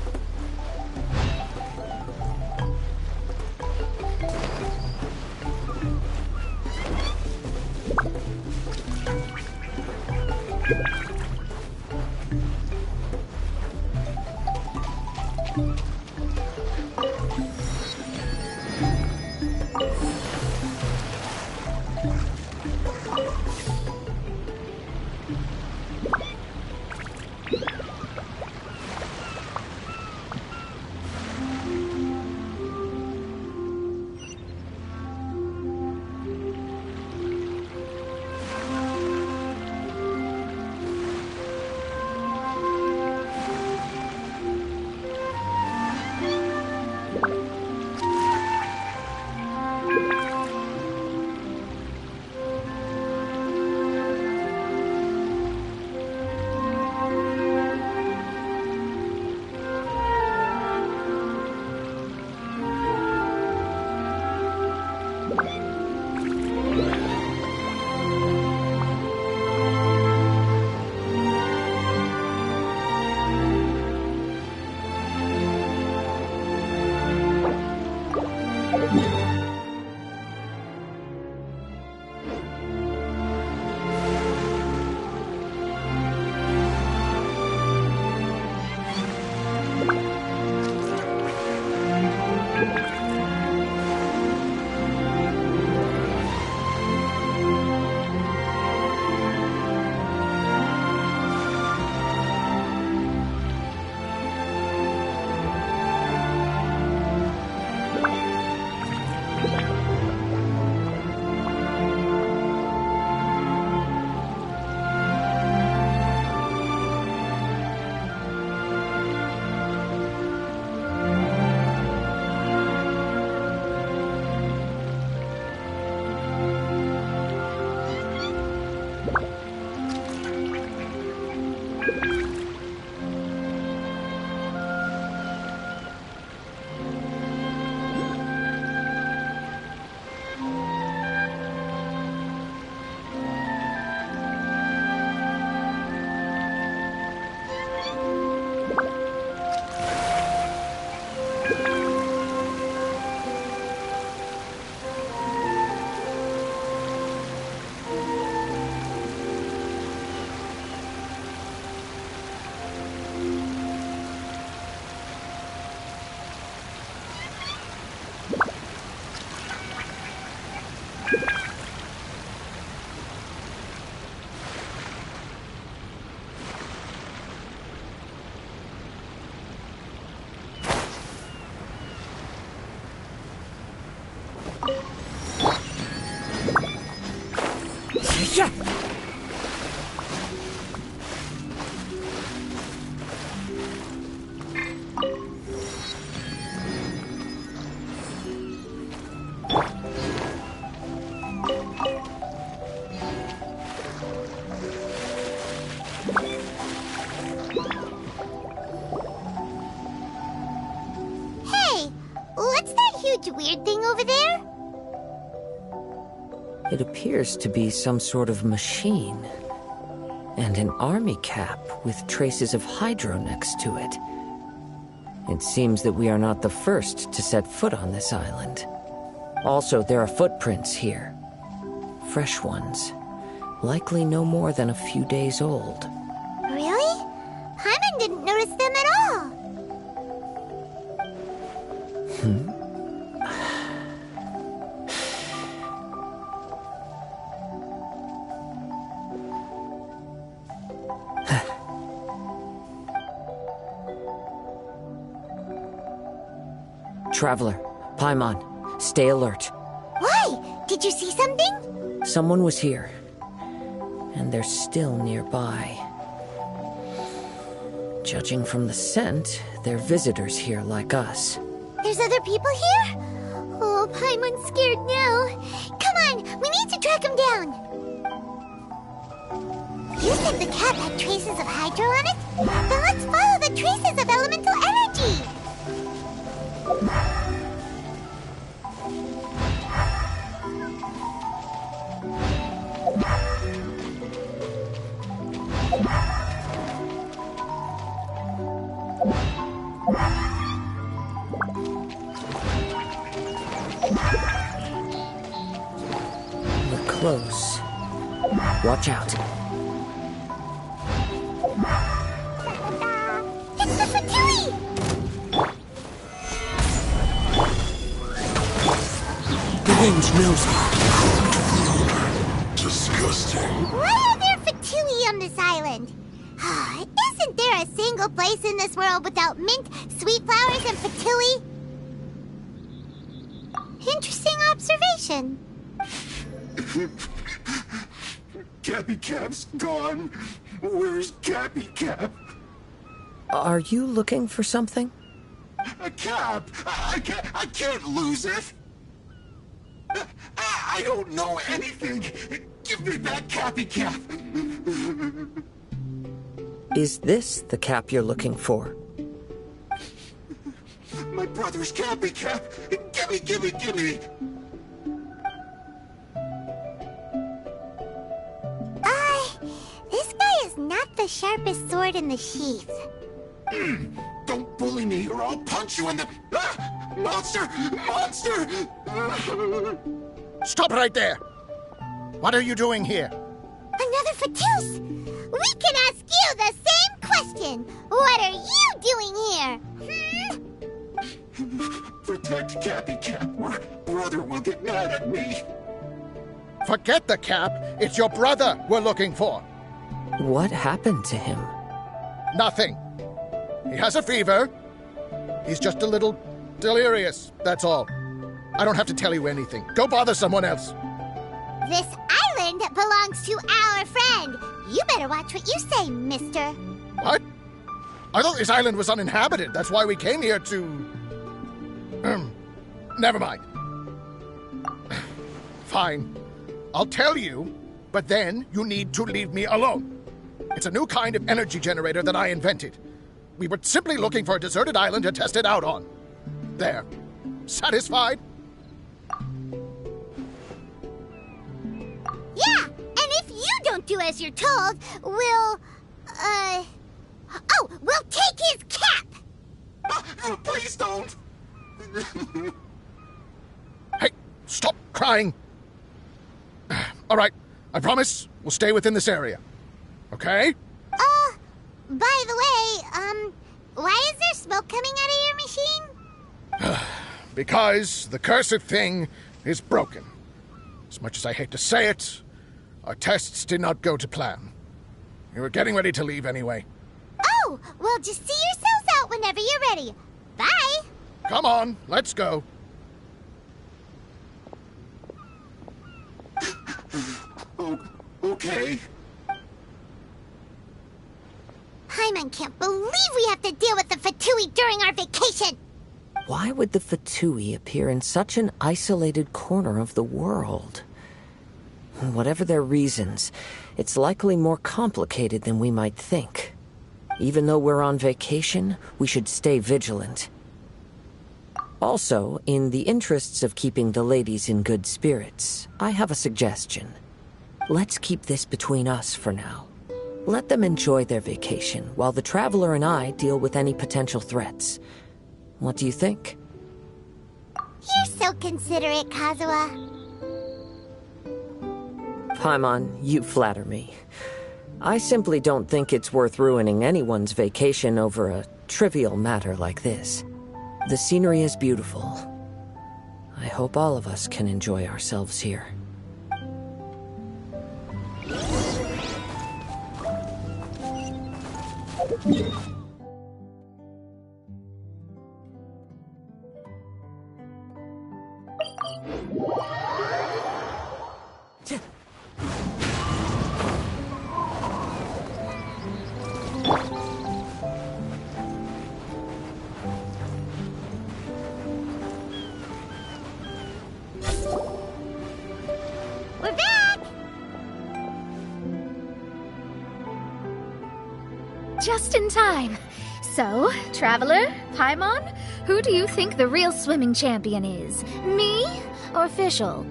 huge weird thing over there? It appears to be some sort of machine. And an army cap with traces of hydro next to it. It seems that we are not the first to set foot on this island. Also, there are footprints here. Fresh ones. Likely no more than a few days old. Really? Paimon didn't notice them at all. Traveler, Paimon, stay alert. Why? Did you see something? Someone was here. And they're still nearby. Judging from the scent, they're visitors here like us. There's other people here? Oh, Paimon's scared now. Come on, we need to track him down. You said the cap had traces of hydro on it? Then let's follow the traces of elemental energy. We're close. Watch out. It's the Fatui! The hinge knows me. Disgusting. Why are there Fatui on this island? Isn't there a single place in this world without mint, sweet flowers, and Fatui? Interesting observation. Cappy Cap's gone. Where's Cappy Cap? Are you looking for something? A cap! I can't lose it! I don't know anything! Give me back Cappy Cap! Is this the cap you're looking for? My brother's Cappy Cap! Gimme! This guy is not the sharpest sword in the sheath. Don't bully me or I'll punch you in the... Ah! Monster! Stop right there! What are you doing here? Another Fatus! We can ask you the same question! What are you doing here? Protect Cappy Cap or brother will get mad at me. Forget the cap. It's your brother we're looking for. What happened to him? Nothing. He has a fever. He's just a little delirious, that's all. I don't have to tell you anything. Go bother someone else. This island belongs to our friend. You better watch what you say, mister. What? I thought this island was uninhabited. That's why we came here to... Never mind. Fine. I'll tell you, but then you need to leave me alone. It's a new kind of energy generator that I invented. We were simply looking for a deserted island to test it out on. There. Satisfied? Yeah, and if you don't do as you're told, we'll take his cap! Please don't! Hey, stop crying. All right, I promise we'll stay within this area. Okay? By the way, why is there smoke coming out of your machine? Because the cursed thing is broken. As much as I hate to say it, our tests did not go to plan. We were getting ready to leave anyway. Oh, well, just see yourselves out whenever you're ready. Bye! Come on, let's go. Okay. Paimon can't believe we have to deal with the Fatui during our vacation! Why would the Fatui appear in such an isolated corner of the world? Whatever their reasons, it's likely more complicated than we might think. Even though we're on vacation, we should stay vigilant. Also, in the interests of keeping the ladies in good spirits, I have a suggestion. Let's keep this between us for now. Let them enjoy their vacation, while the Traveler and I deal with any potential threats. What do you think? You're so considerate, Kazuha. Paimon, you flatter me. I simply don't think it's worth ruining anyone's vacation over a trivial matter like this. The scenery is beautiful. I hope all of us can enjoy ourselves here. We're back! Just in time. So, Traveler, Paimon, who do you think the real swimming champion is? Me or Fischl?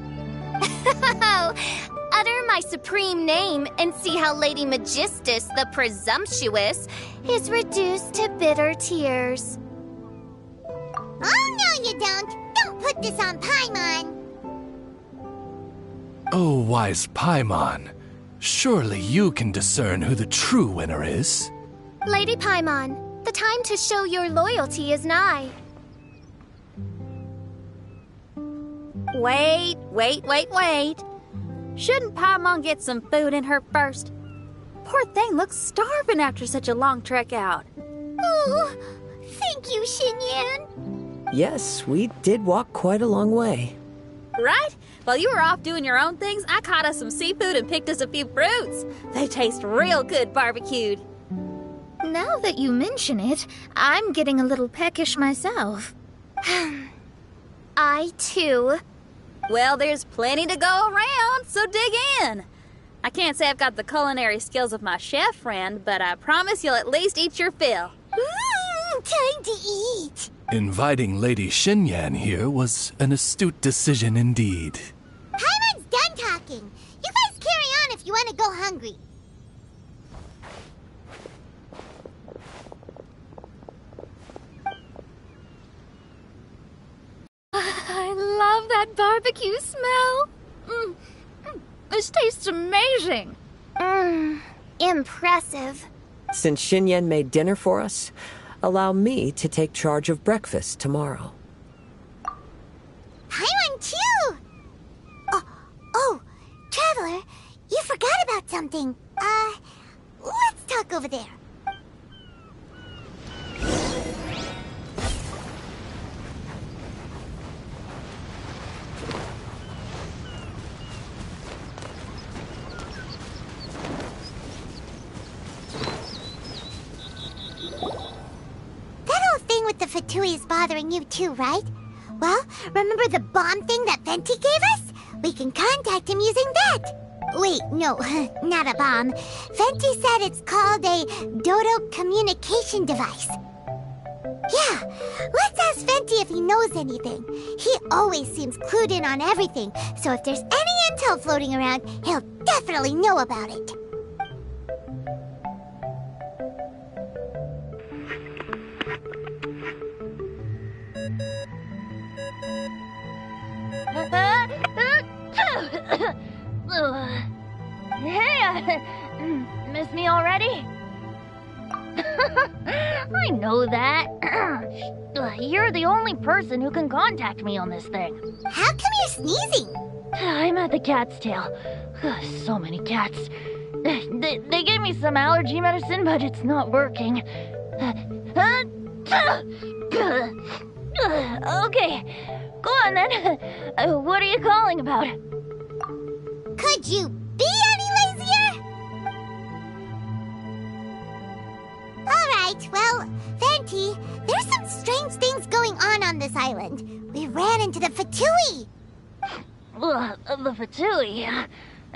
Utter my supreme name and see how Lady Magistus the Presumptuous is reduced to bitter tears. Oh, no you don't! Don't put this on Paimon! Oh, wise Paimon. Surely you can discern who the true winner is. Lady Paimon, the time to show your loyalty is nigh. Wait. Shouldn't Paimon get some food in her first? Poor thing looks starving after such a long trek out. Oh, thank you, Xinyan. Yes, we did walk quite a long way. Right? While you were off doing your own things, I caught us some seafood and picked us a few fruits. They taste real good barbecued. Now that you mention it, I'm getting a little peckish myself. I, too. Well, there's plenty to go around, so dig in. I can't say I've got the culinary skills of my chef friend, but I promise you'll at least eat your fill. Time to eat. Inviting Lady Xinyan here was an astute decision indeed. Paimon's done talking. You guys carry on if you want to go hungry. I love that barbecue smell. This tastes amazing. Impressive. Since Xinyan made dinner for us, allow me to take charge of breakfast tomorrow. Paimon, too! Oh, Traveler, you forgot about something. Let's talk over there. The Fatui is bothering you too, right? Well, remember the bomb thing that Venti gave us? We can contact him using that. Wait, no, not a bomb. Venti said it's called a Dodo communication device. Yeah, let's ask Venti if he knows anything. He always seems clued in on everything, so if there's any intel floating around, he'll definitely know about it. Hey, miss me already? I know that. You're the only person who can contact me on this thing. How come you're sneezing? I'm at the cat's tail. So many cats. They gave me some allergy medicine, but it's not working. Okay, go on then. What are you calling about? Could you be any lazier? Alright, well, Venti, there's some strange things going on this island. We ran into the Fatui. The Fatui?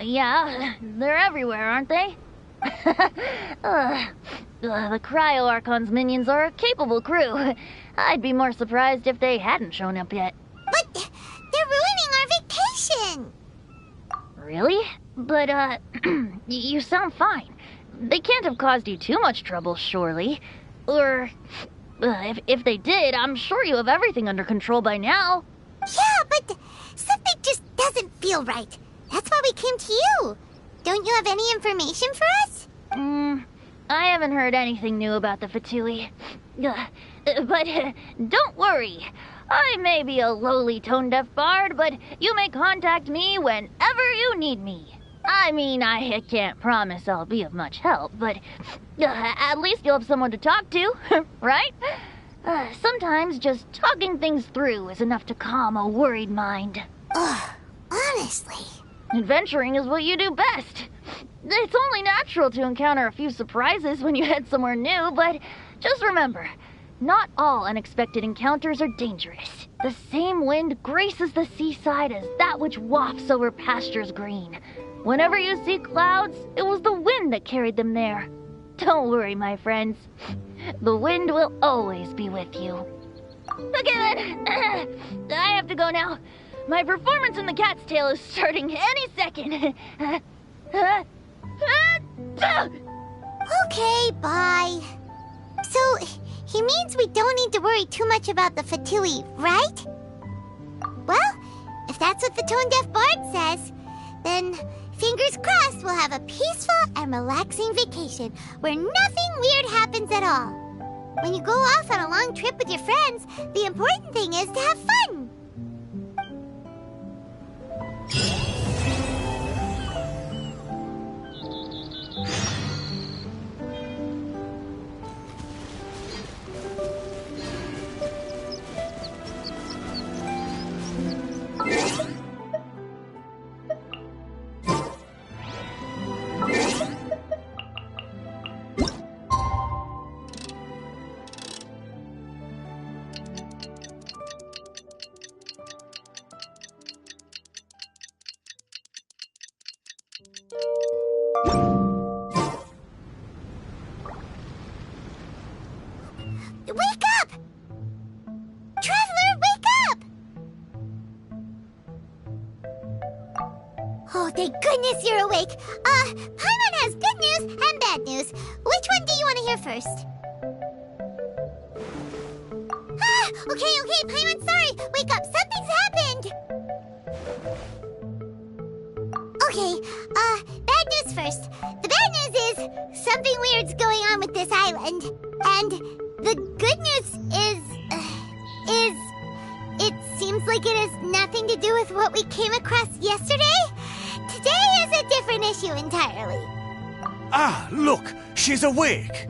Yeah, they're everywhere, aren't they? The Cryo Archon's minions are a capable crew. I'd be more surprised if they hadn't shown up yet. But they're ruining our vacation! Really? But, you sound fine. They can't have caused you too much trouble, surely. Or, if they did, I'm sure you have everything under control by now. Yeah, but something just doesn't feel right. That's why we came to you. Don't you have any information for us? I haven't heard anything new about the Fatui. But don't worry. I may be a lowly tone-deaf bard, but you may contact me whenever you need me. I mean, I can't promise I'll be of much help, but at least you'll have someone to talk to, right? Sometimes just talking things through is enough to calm a worried mind. Honestly. Adventuring is what you do best. It's only natural to encounter a few surprises when you head somewhere new, but just remember, not all unexpected encounters are dangerous. The same wind graces the seaside as that which wafts over pastures green. Whenever you see clouds, it was the wind that carried them there. Don't worry, my friends. The wind will always be with you. Okay then, I have to go now. My performance in the Cat's Tail is starting any second. Okay, bye. So, he means we don't need to worry too much about the Fatui, right? Well, if that's what the tone-deaf bard says, then fingers crossed we'll have a peaceful and relaxing vacation where nothing weird happens at all. When you go off on a long trip with your friends, the important thing is to have fun. Wake up! Traveler, wake up! Oh, thank goodness you're awake. Paimon has good news and bad news. Which one do you want to hear first? Okay, Paimon, sorry. Wake up, something's happened. Okay, bad news first. The bad news is something weird's going on with this island. And the good news is it seems like it has nothing to do with what we came across yesterday. Today is a different issue entirely. Ah, look, she's awake.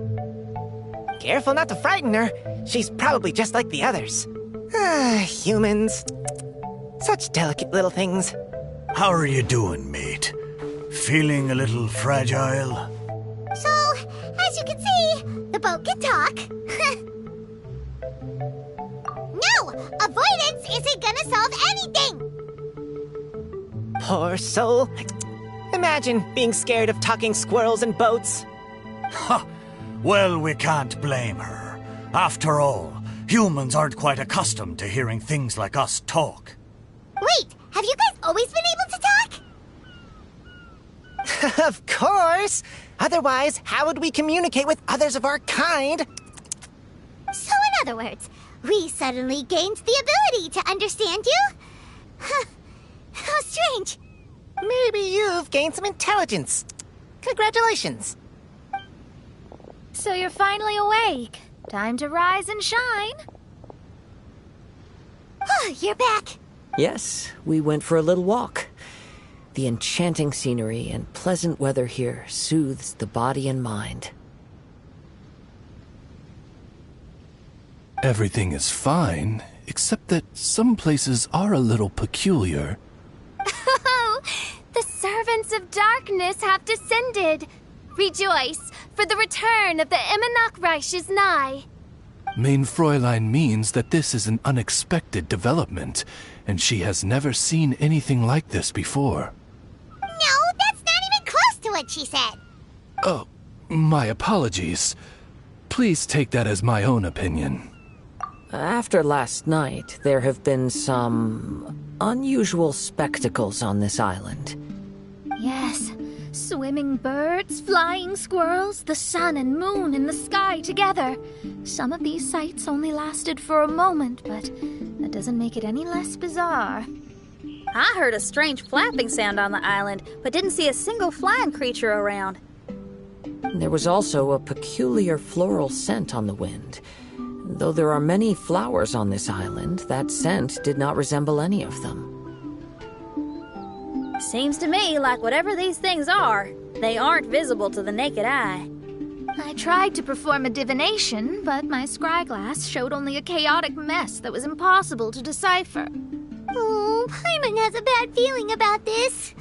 Careful not to frighten her. She's probably just like the others. Humans. Such delicate little things. How are you doing, mate? Feeling a little fragile? So, as you can see, the boat can talk. No! Avoidance isn't gonna solve anything! Poor soul. Imagine being scared of talking squirrels and boats. Ha! Well, we can't blame her. After all, humans aren't quite accustomed to hearing things like us talk. Wait, have you guys always been able to talk? Of course! Otherwise, how would we communicate with others of our kind? So in other words, we suddenly gained the ability to understand you? Huh. How strange. Maybe you've gained some intelligence. Congratulations. So you're finally awake. Time to rise and shine. You're back. Yes, we went for a little walk. The enchanting scenery and pleasant weather here soothes the body and mind. Everything is fine, except that some places are a little peculiar. Oh, the servants of darkness have descended. Rejoice, for the return of the Imanok Reich is nigh. Main Fräulein means that this is an unexpected development, and she has never seen anything like this before. No, that's not even close to what she said. Oh, my apologies. Please take that as my own opinion. After last night, there have been some unusual spectacles on this island. Yes. Swimming birds, flying squirrels, the sun and moon in the sky together. Some of these sights only lasted for a moment, but that doesn't make it any less bizarre. I heard a strange flapping sound on the island, but didn't see a single flying creature around. There was also a peculiar floral scent on the wind. Though there are many flowers on this island, that scent did not resemble any of them. Seems to me like whatever these things are, they aren't visible to the naked eye. I tried to perform a divination, but my scryglass showed only a chaotic mess that was impossible to decipher. Oh, Paimon has a bad feeling about this.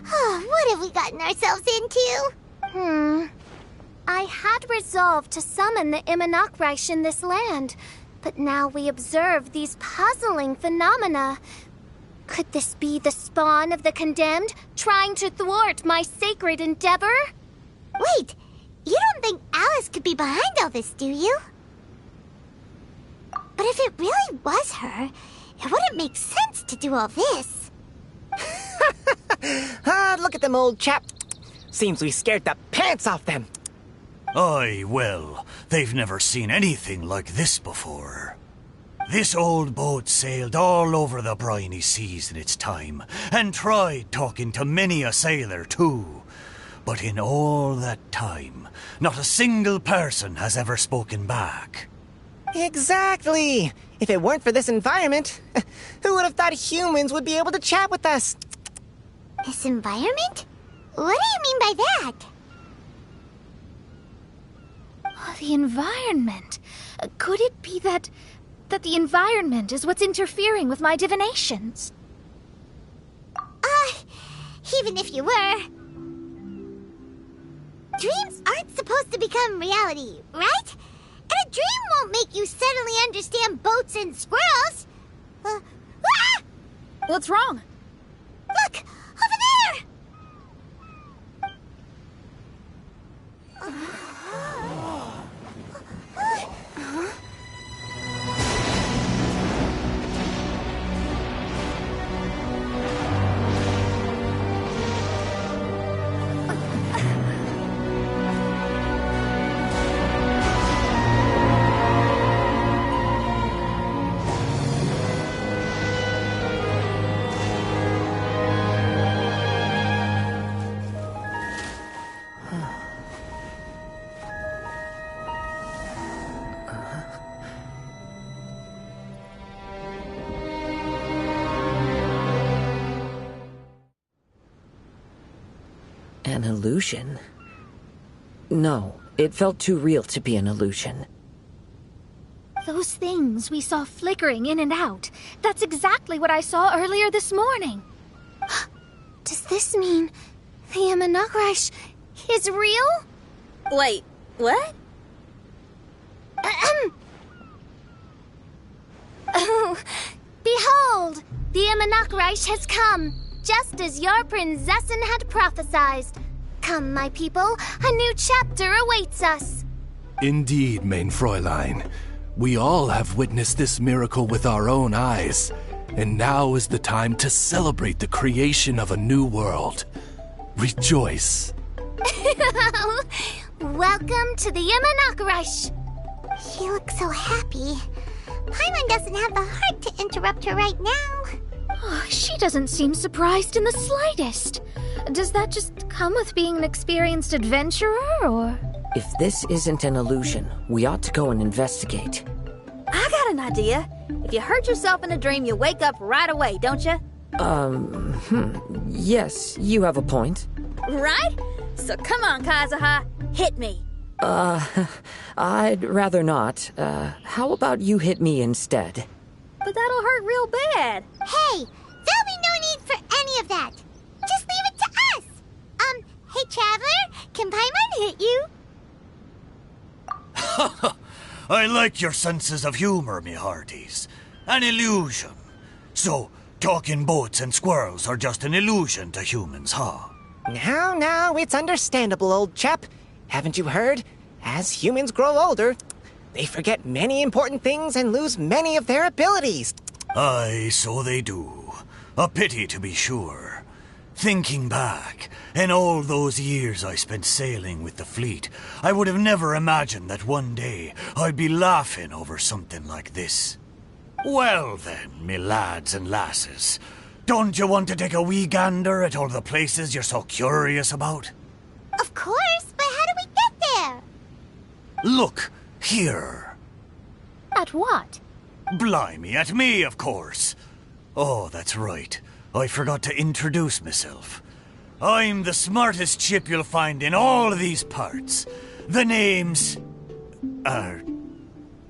What have we gotten ourselves into? I had resolved to summon the Imanakreich in this land, but now we observe these puzzling phenomena. Could this be the spawn of the condemned, trying to thwart my sacred endeavor? Wait, you don't think Alice could be behind all this, do you? But if it really was her, it wouldn't make sense to do all this. Look at them, old chap. Seems we scared the pants off them. Aye, well, they've never seen anything like this before. This old boat sailed all over the briny seas in its time, and tried talking to many a sailor too. But in all that time, not a single person has ever spoken back. Exactly! If it weren't for this environment, who would have thought humans would be able to chat with us? This environment? What do you mean by that? The environment. Could it be that the environment is what's interfering with my divinations? Even if you were... Dreams aren't supposed to become reality, right? And a dream won't make you suddenly understand boats and squirrels. What's wrong? Look! Over there! An illusion? No, it felt too real to be an illusion. Those things we saw flickering in and out. That's exactly what I saw earlier this morning. Does this mean the Imanakreich is real? Wait, what? Oh, behold! The Imanakreich has come, just as your Prinzessin had prophesied. Come, my people, a new chapter awaits us. Indeed, Main Fräulein. We all have witnessed this miracle with our own eyes, and now is the time to celebrate the creation of a new world. Rejoice. Welcome to the Imanakreich. She looks so happy. Paimon doesn't have the heart to interrupt her right now. Oh, she doesn't seem surprised in the slightest. Does that just come with being an experienced adventurer, or...? If this isn't an illusion, we ought to go and investigate. I got an idea. If you hurt yourself in a dream, you wake up right away, don't you? Yes, you have a point. Right? So come on, Kazuha, hit me. I'd rather not. How about you hit me instead? But that'll hurt real bad. Hey, there'll be no need for any of that. Just leave it to us. Hey, Traveler, can Paimon hit you? I like your senses of humor, me hearties. An illusion. So, talking boats and squirrels are just an illusion to humans, huh? Now, it's understandable, old chap. Haven't you heard? As humans grow older, they forget many important things and lose many of their abilities. Aye, so they do. A pity, to be sure. Thinking back, in all those years I spent sailing with the fleet, I would have never imagined that one day I'd be laughing over something like this. Well then, me lads and lasses, don't you want to take a wee gander at all the places you're so curious about? Of course, but how do we get there? Look, here. At what? Blimey, at me, of course. Oh, that's right. I forgot to introduce myself. I'm the smartest chip you'll find in all of these parts. The name's...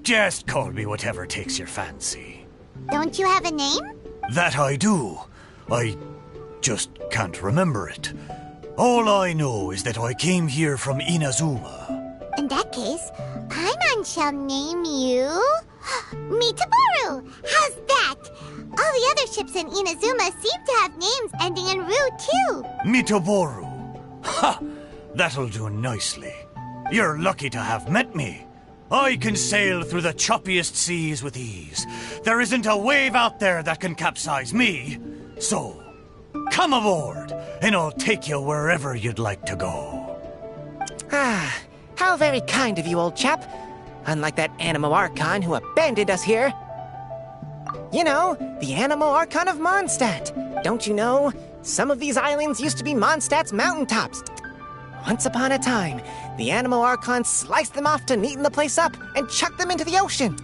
just call me whatever takes your fancy. Don't you have a name? That I do. I just can't remember it. All I know is that I came here from Inazuma. In that case, Paimon shall name you... Mitaboru! How's that? All the other ships in Inazuma seem to have names ending in Ru, too. Mitaboru. Ha! That'll do nicely. You're lucky to have met me. I can sail through the choppiest seas with ease. There isn't a wave out there that can capsize me. So, come aboard, and I'll take you wherever you'd like to go. Ah, how very kind of you, old chap. Unlike that Animo Archon who abandoned us here. You know, the Animo Archon of Mondstadt. Don't you know? Some of these islands used to be Mondstadt's mountaintops. Once upon a time, the Animo Archon sliced them off to neaten the place up and chucked them into the ocean.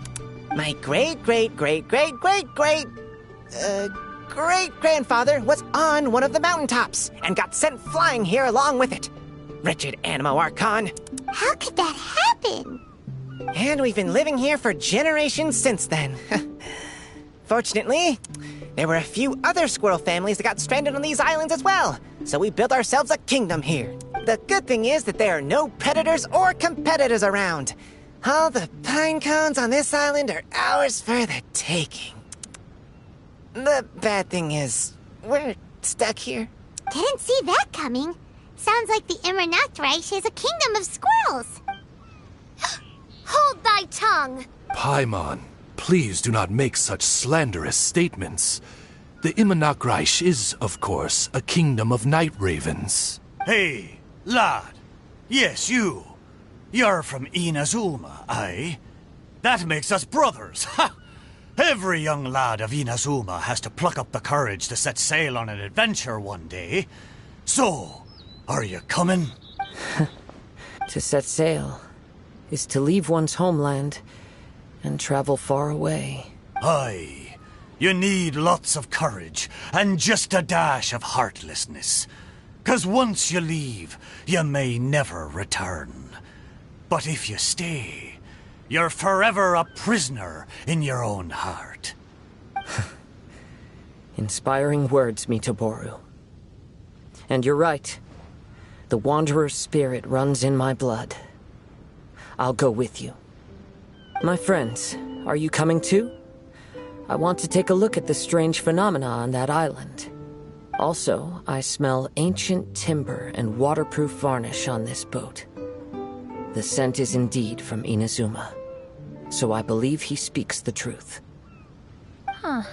My great-grandfather was on one of the mountaintops and got sent flying here along with it. Wretched Animo Archon. How could that happen? And we've been living here for generations since then. Fortunately, there were a few other squirrel families that got stranded on these islands as well, so we built ourselves a kingdom here. The good thing is that there are no predators or competitors around. All the pine cones on this island are ours for the taking. The bad thing is, we're stuck here. Didn't see that coming. Sounds like the Immernachtreich is a kingdom of squirrels. Hold thy tongue! Paimon, please do not make such slanderous statements. The Immernachtreich is, of course, a kingdom of night ravens. Hey, lad. Yes, you. You're from Inazuma, aye? That makes us brothers, ha! Every young lad of Inazuma has to pluck up the courage to set sail on an adventure one day. So, are you coming? To set sail is to leave one's homeland and travel far away. Aye. You need lots of courage and just a dash of heartlessness. 'Cause once you leave, you may never return. But if you stay, you're forever a prisoner in your own heart. Inspiring words, Mitaboru. And you're right. The Wanderer's spirit runs in my blood. I'll go with you. My friends, are you coming too? I want to take a look at the strange phenomena on that island. Also, I smell ancient timber and waterproof varnish on this boat. The scent is indeed from Inazuma, so I believe he speaks the truth. Huh.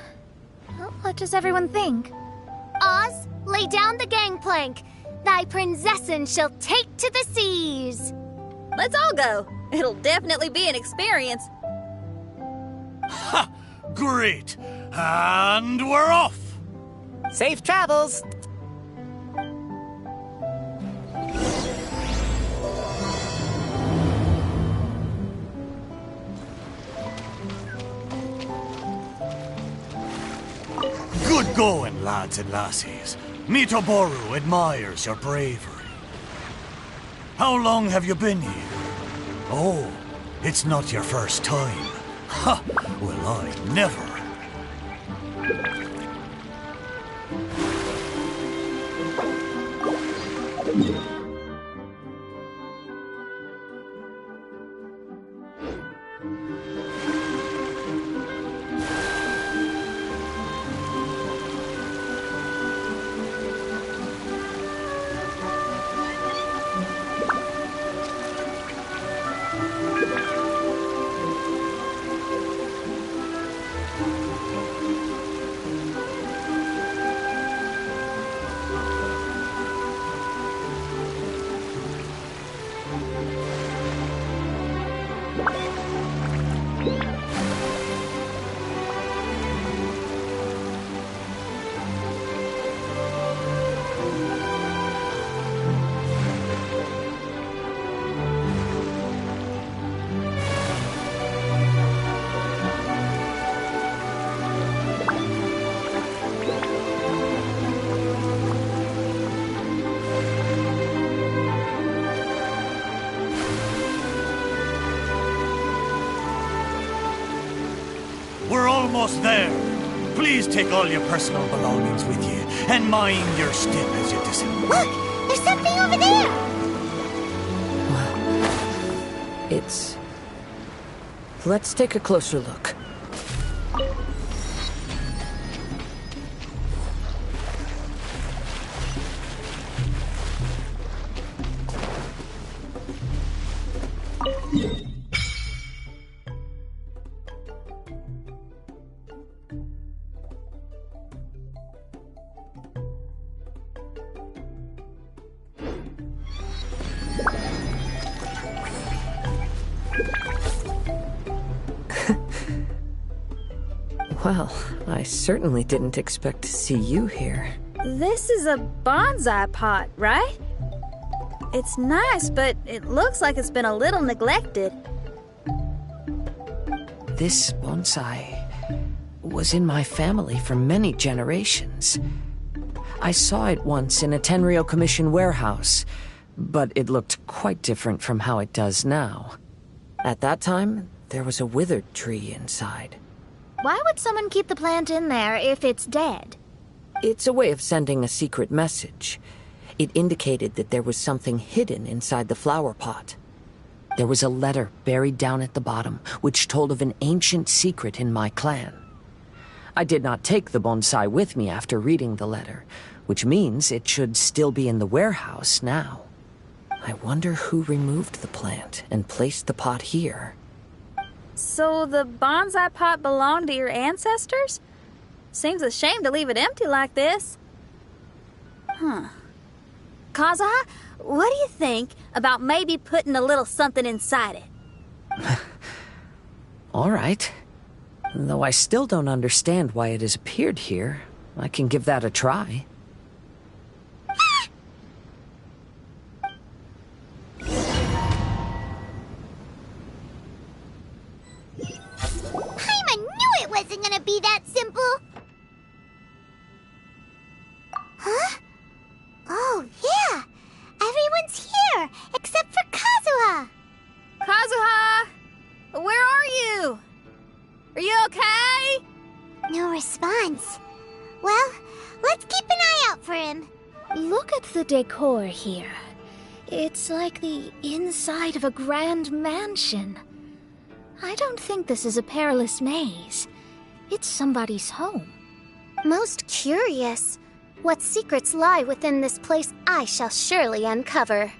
Well, what does everyone think? Oz, lay down the gangplank. Thy princessin shall take to the seas. Let's all go. It'll definitely be an experience. Ha! Great! And we're off! Safe travels! Good going, lads and lassies. Mitaboru admires your bravery. How long have you been here? Oh, it's not your first time. Ha! Well, I never. We're almost there. Please take all your personal belongings with you, and mind your step as you disembark. Look! There's something over there! It's... Let's take a closer look. Well, I certainly didn't expect to see you here. This is a bonsai pot, right? It's nice, but it looks like it's been a little neglected. This bonsai was in my family for many generations. I saw it once in a Tenryou Commission warehouse, but it looked quite different from how it does now. At that time, there was a withered tree inside. Why would someone keep the plant in there if it's dead? It's a way of sending a secret message. It indicated that there was something hidden inside the flower pot. There was a letter buried down at the bottom, which told of an ancient secret in my clan. I did not take the bonsai with me after reading the letter, which means it should still be in the warehouse now. I wonder who removed the plant and placed the pot here. So the bonsai pot belonged to your ancestors? Seems a shame to leave it empty like this. Kazuha, what do you think about maybe putting a little something inside it? All right. Though I still don't understand why it has appeared here, I can give that a try. I knew it wasn't gonna be that simple! Huh? Oh, yeah! Everyone's here, except for Kazuha! Kazuha! Where are you? Are you okay? No response. Well, let's keep an eye out for him. Look at the decor here. It's like the inside of a grand mansion. I don't think this is a perilous maze. It's somebody's home. Most curious. What secrets lie within this place I shall surely uncover.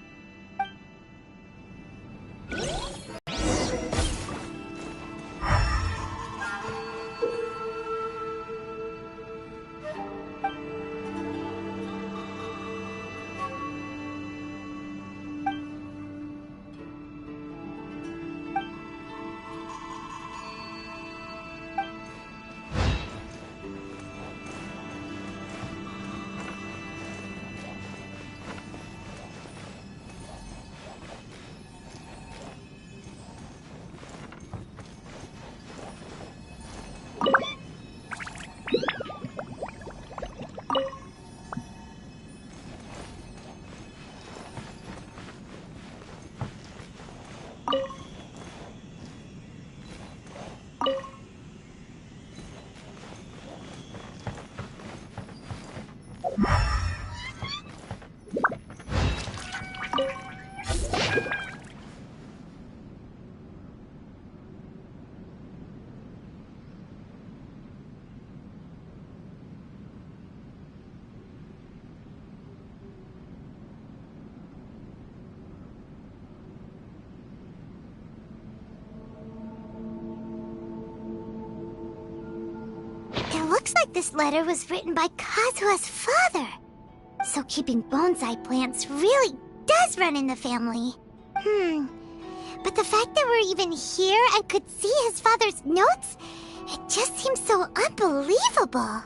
Looks like this letter was written by Kazuha's father. So keeping bonsai plants really does run in the family. But the fact that we're even here and could see his father's notes, it just seems so unbelievable.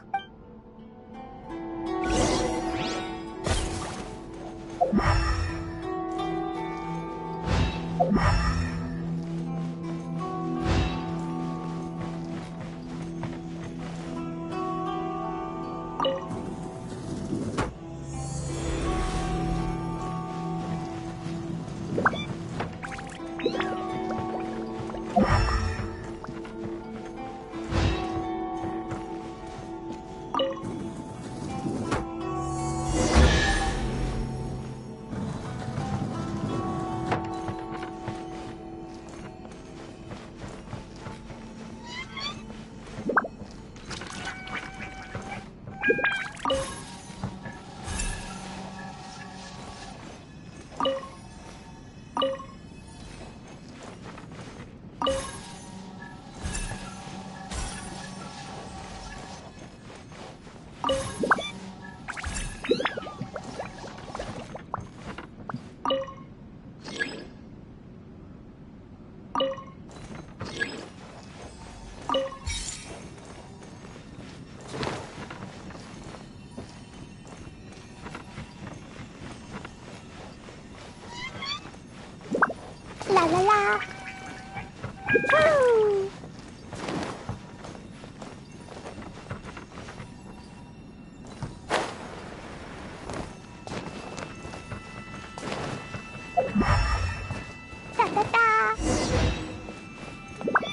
Woo! Da da da! Woo!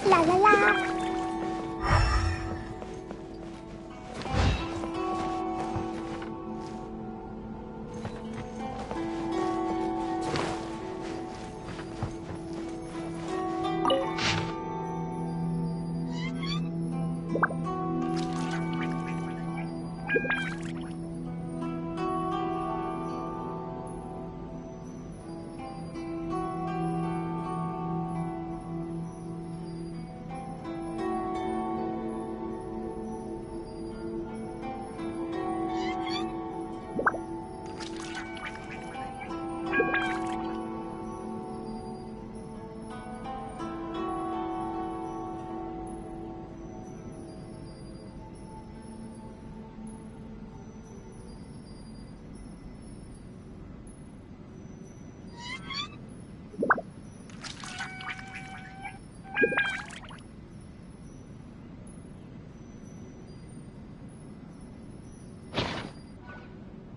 La la la!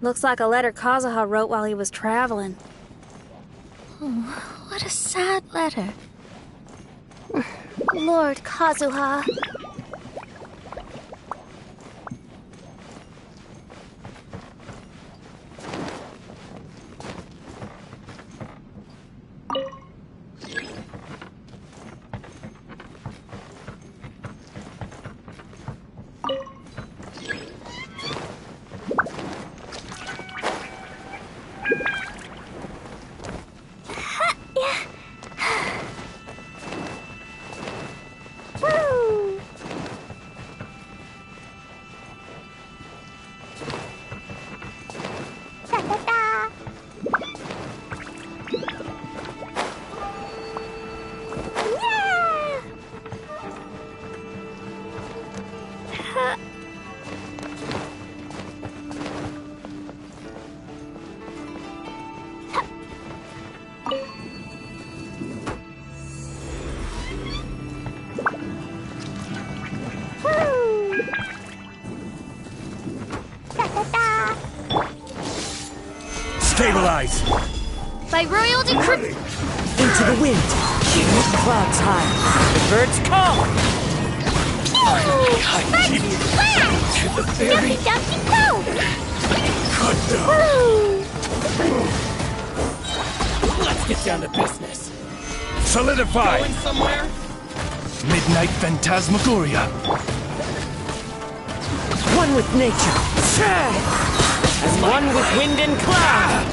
Looks like a letter Kazuha wrote while he was traveling. Oh, what a sad letter. Lord Kazuha. Woo! Da da da! Yeah! Ha! Woo! Da da da! Stabilize! By royal decree. Into the wind. Clouds high. The birds call. To the very Dumpty go! good Woo! Let's get down to business. Solidify! Going somewhere? Midnight Phantasmagoria. One with nature. As one with wind and cloud.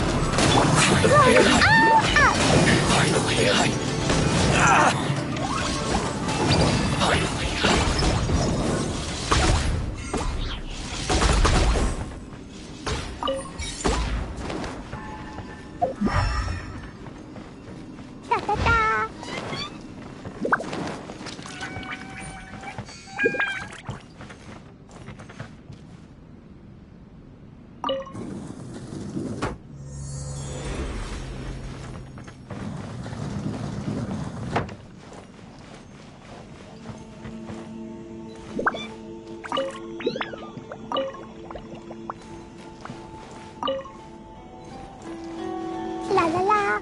La la la.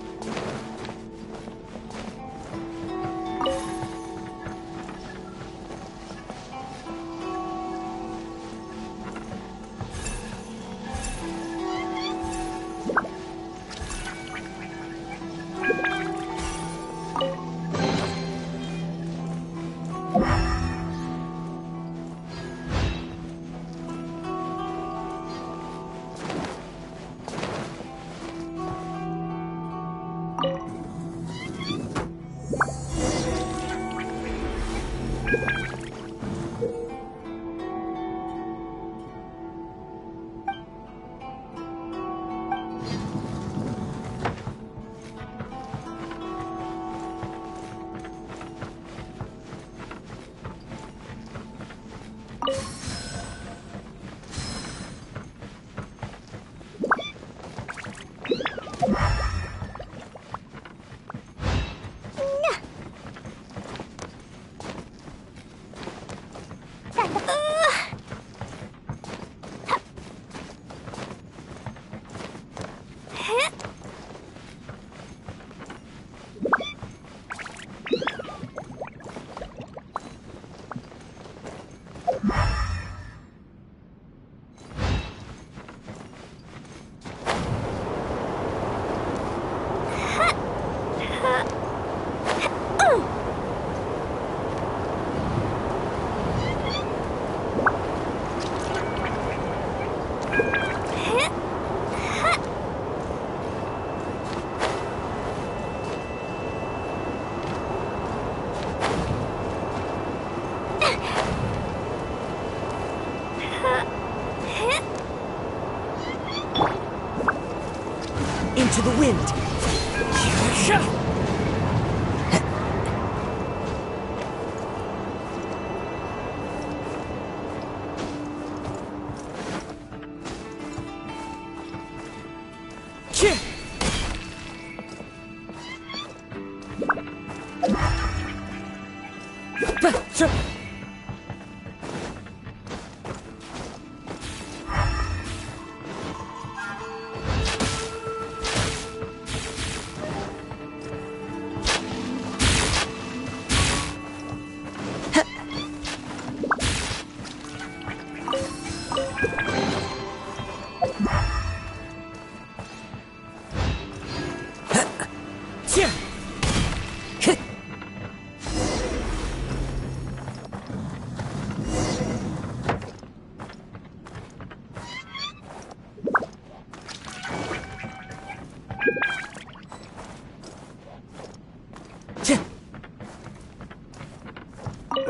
Into the wind.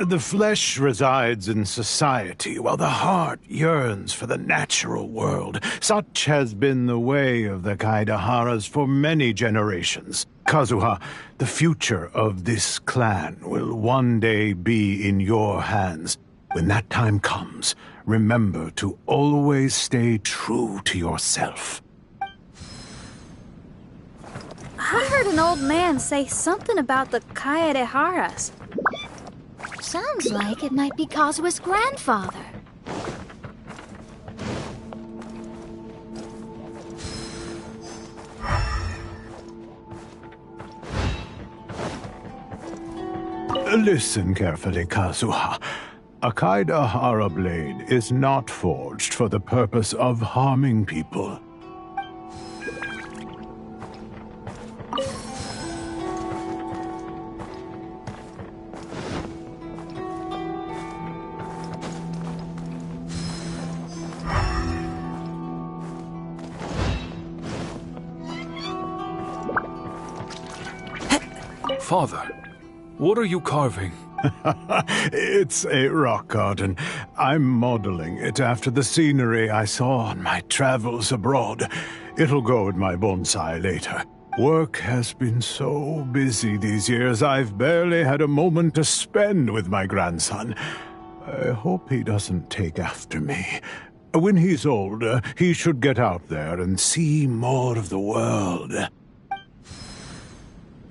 The flesh resides in society, while the heart yearns for the natural world. Such has been the way of the Kaidaharas for many generations. Kazuha, the future of this clan will one day be in your hands. When that time comes, remember to always stay true to yourself. I heard an old man say something about the Kaidaharas. Sounds like it might be Kazuha's grandfather. Listen carefully, Kazuha. A Kaidahara blade is not forged for the purpose of harming people. Father, what are you carving? It's a rock garden. I'm modeling it after the scenery I saw on my travels abroad. It'll go in my bonsai later. Work has been so busy these years, I've barely had a moment to spend with my grandson. I hope he doesn't take after me. When he's older, he should get out there and see more of the world.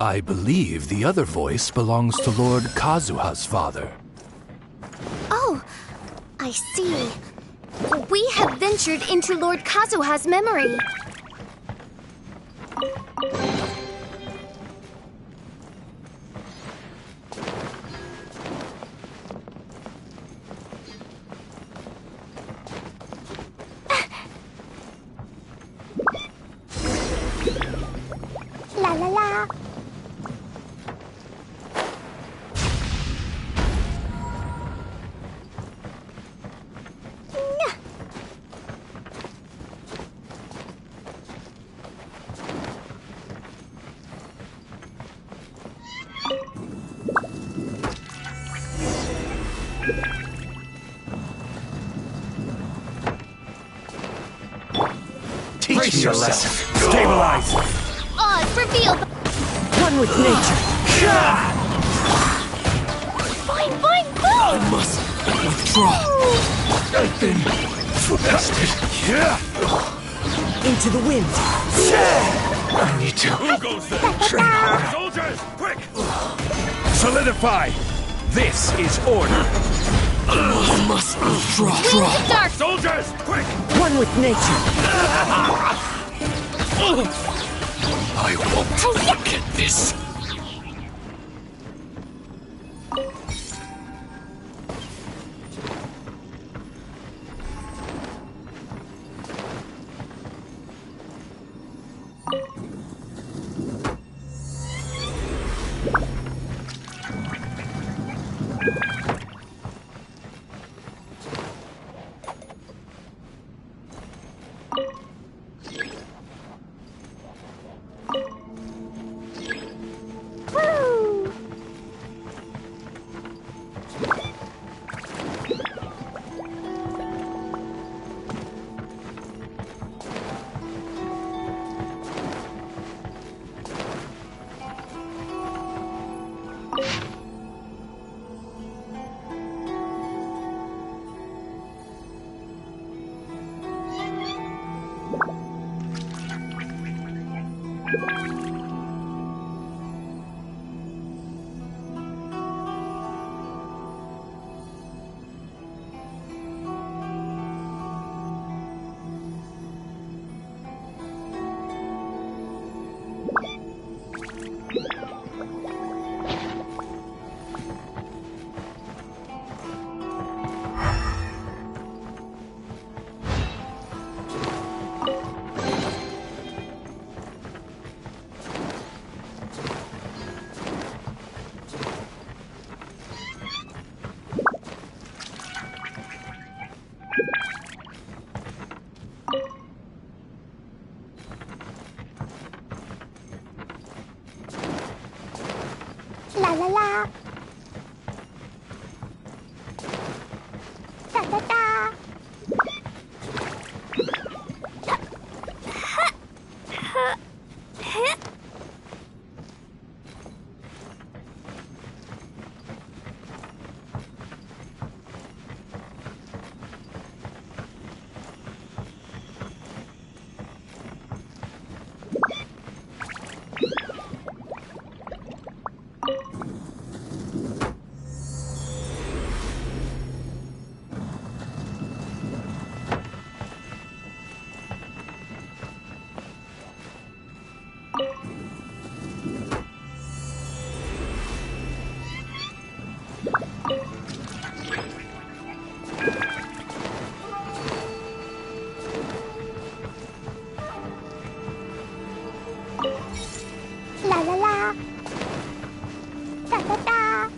I believe the other voice belongs to Lord Kazuha's father. Oh, I see. We have ventured into Lord Kazuha's memory. La la la. Teach me your lesson. Stabilize. Oz, reveal the... One with nature. Fine, fine, move! I must withdraw. I've been forested. Into the wind. I need to train harder. Soldiers, quick! Solidify. This is order. I must withdraw. Wings of dark! Soldiers, quick! One with nature. I won't forget this. La la la. Da da da. La la la. Da da da.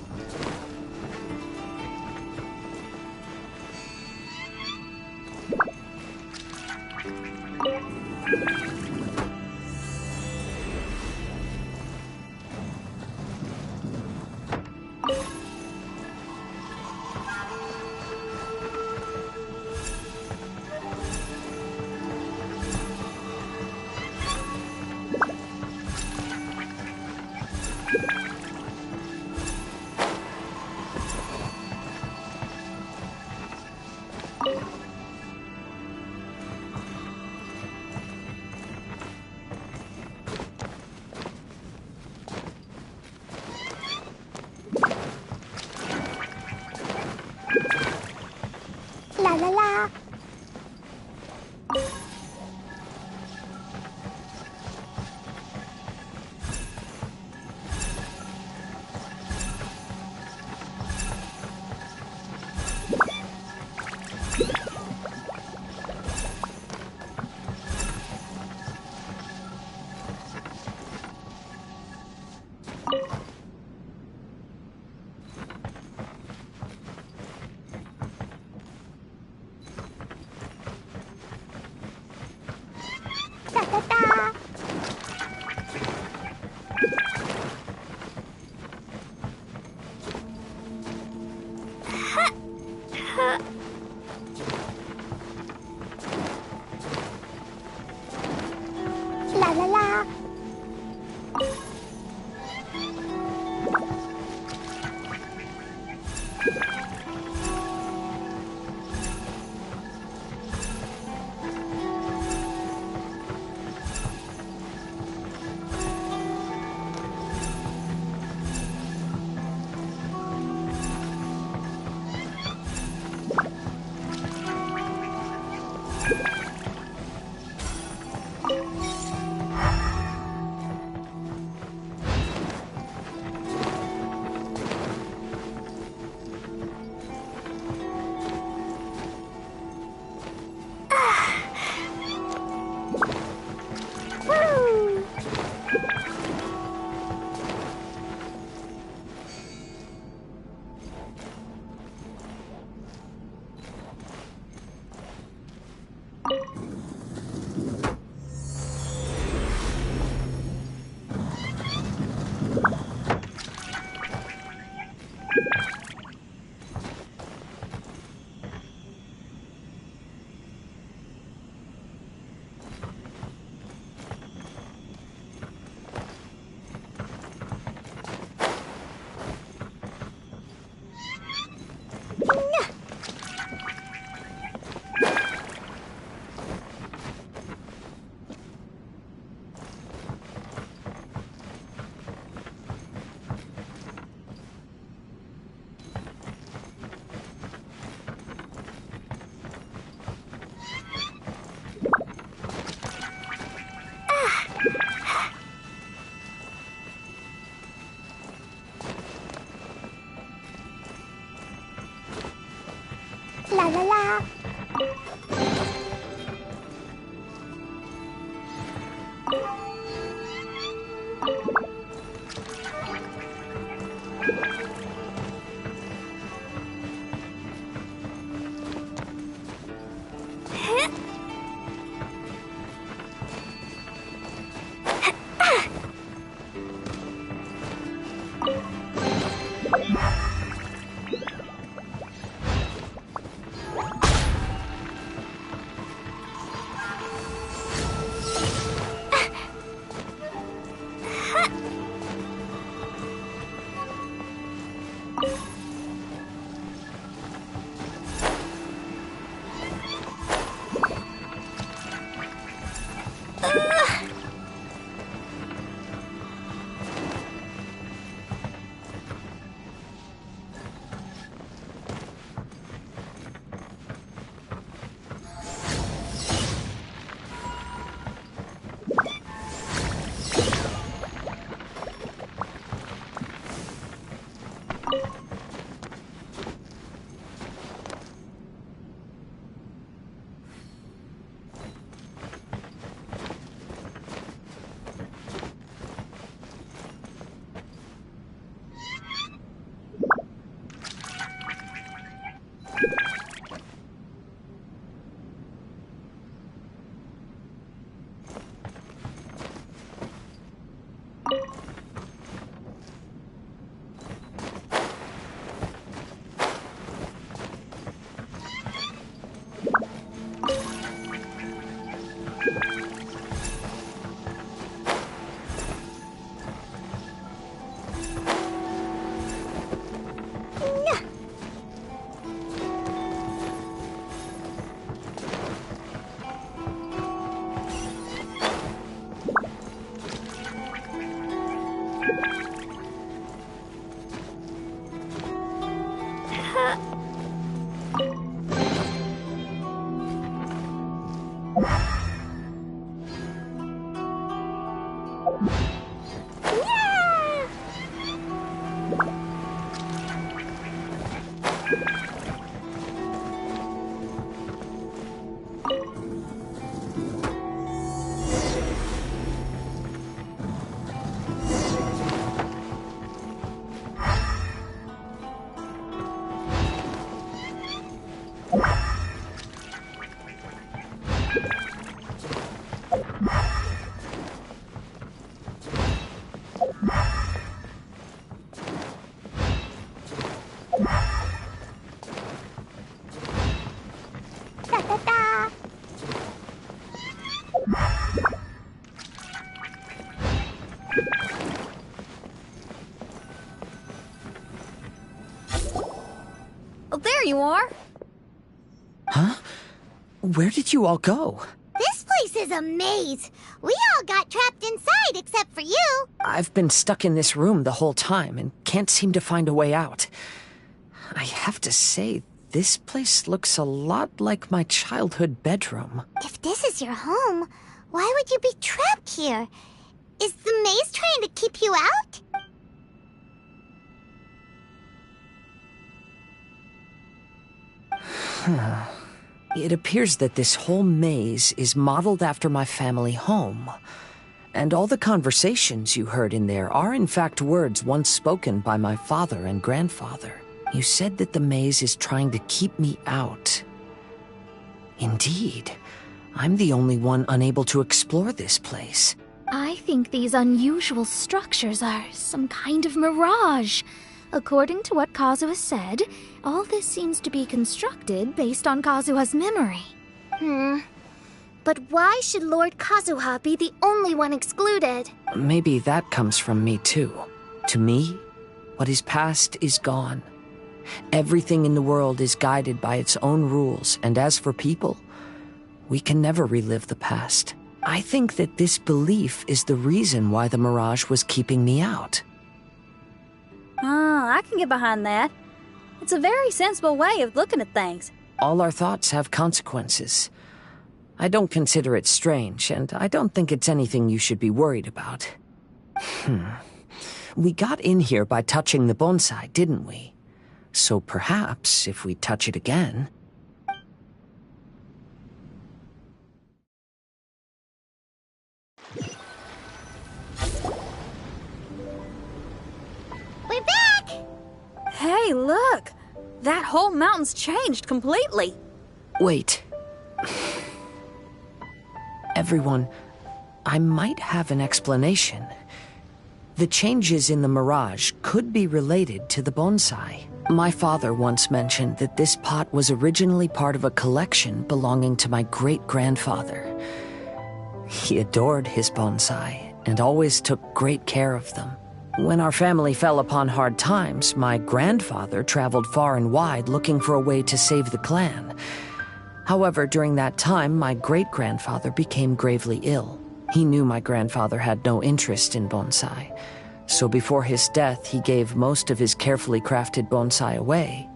La la la. La la la. La la la. Oh, there you are. Huh? Where did you all go? This place is a maze. We all got trapped inside except for you. I've been stuck in this room the whole time and can't seem to find a way out. I have to say, this place looks a lot like my childhood bedroom. If this is your home, why would you be trapped here? Is the maze trying to keep you out? It appears that this whole maze is modeled after my family home. And all the conversations you heard in there are in fact words once spoken by my father and grandfather. You said that the maze is trying to keep me out. Indeed, I'm the only one unable to explore this place. I think these unusual structures are some kind of mirage. According to what Kazuha said, all this seems to be constructed based on Kazuha's memory. But why should Lord Kazuha be the only one excluded? Maybe that comes from me too. To me, what is past is gone. Everything in the world is guided by its own rules, and as for people, we can never relive the past. I think that this belief is the reason why the mirage was keeping me out. I can get behind that. It's a very sensible way of looking at things. All our thoughts have consequences. I don't consider it strange, and I don't think it's anything you should be worried about. We got in here by touching the bonsai, didn't we? So perhaps, if we touch it again... We're back! Hey, look! That whole mountain's changed completely. Wait. Everyone, I might have an explanation. The changes in the mirage could be related to the bonsai. My father once mentioned that this pot was originally part of a collection belonging to my great-grandfather. He adored his bonsai and always took great care of them. When our family fell upon hard times, my grandfather traveled far and wide looking for a way to save the clan. However, during that time, my great-grandfather became gravely ill. He knew my grandfather had no interest in bonsai, so before his death, he gave most of his carefully crafted bonsai away.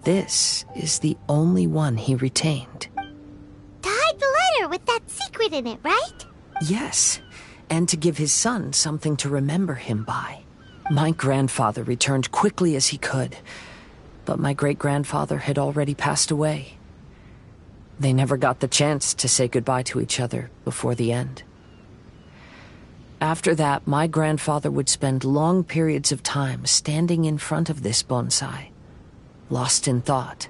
This is the only one he retained. To hide the letter with that secret in it, right? Yes, and to give his son something to remember him by. My grandfather returned quickly as he could, but my great-grandfather had already passed away. They never got the chance to say goodbye to each other before the end. After that, my grandfather would spend long periods of time standing in front of this bonsai, lost in thought.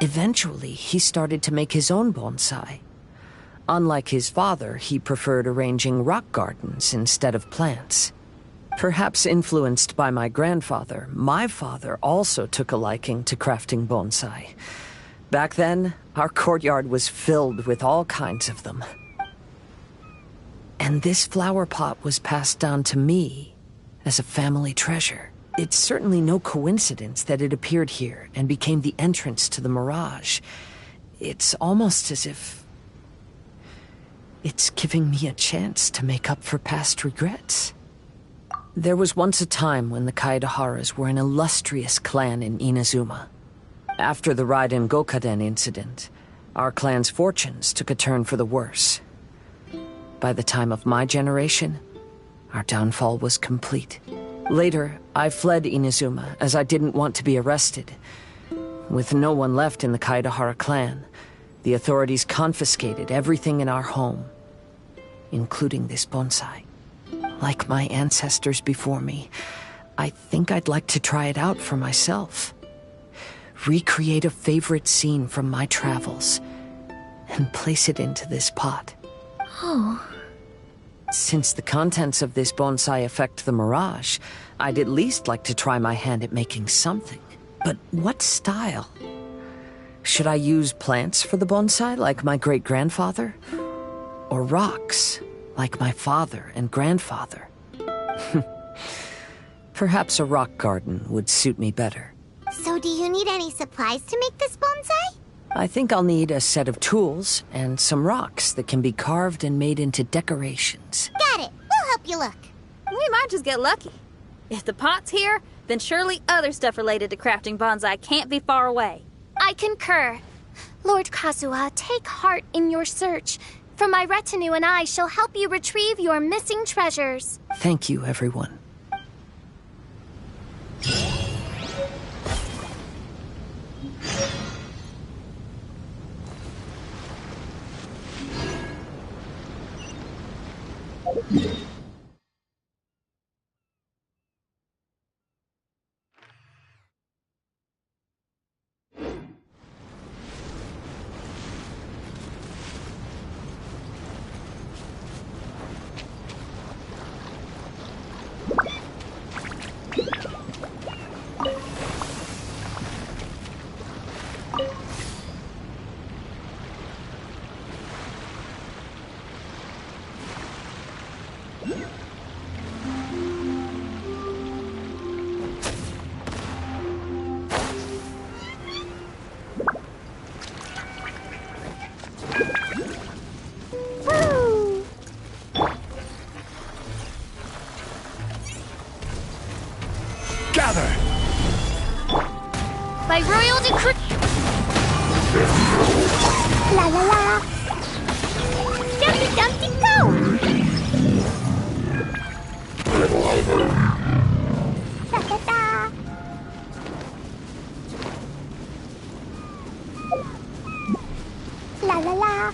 Eventually, he started to make his own bonsai. Unlike his father, he preferred arranging rock gardens instead of plants. Perhaps influenced by my grandfather, my father also took a liking to crafting bonsai. Back then, our courtyard was filled with all kinds of them. And this flower pot was passed down to me as a family treasure. It's certainly no coincidence that it appeared here and became the entrance to the mirage. It's almost as if it's giving me a chance to make up for past regrets. There was once a time when the Kaidaharas were an illustrious clan in Inazuma. After the Raiden Gokaden incident, our clan's fortunes took a turn for the worse. By the time of my generation, our downfall was complete. Later, I fled Inazuma as I didn't want to be arrested. With no one left in the Kaidahara clan, the authorities confiscated everything in our home, including this bonsai. Like my ancestors before me, I think I'd like to try it out for myself. Recreate a favorite scene from my travels and place it into this pot. Oh. Since the contents of this bonsai affect the mirage, I'd at least like to try my hand at making something. But what style? Should I use plants for the bonsai like my great-grandfather? Or rocks like my father and grandfather? Perhaps a rock garden would suit me better. So do you need any supplies to make this bonsai? I think I'll need a set of tools and some rocks that can be carved and made into decorations. Got it. We'll help you look. We might just get lucky. If the pot's here, then surely other stuff related to crafting bonsai can't be far away. I concur. Lord Kazuha, take heart in your search. For my retinue and I shall help you retrieve your missing treasures. Thank you, everyone. By royal decree. La la la. Dumpty dumpty go. Da da da. La la la.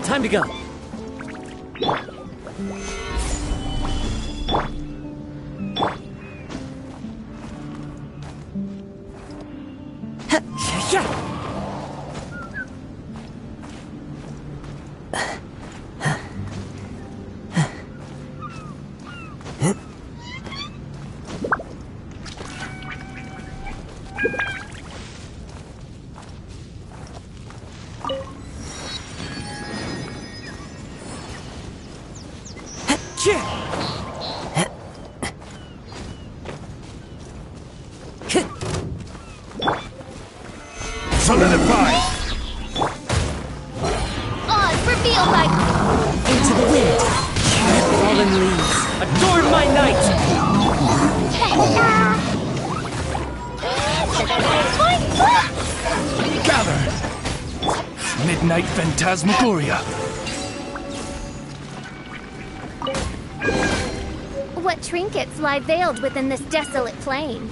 Time to go. Solidify! Oz, reveal my... Into the wind! Fallen leaves, adorn my night! Gather! Midnight Phantasmagoria. What trinkets lie veiled within this desolate plain?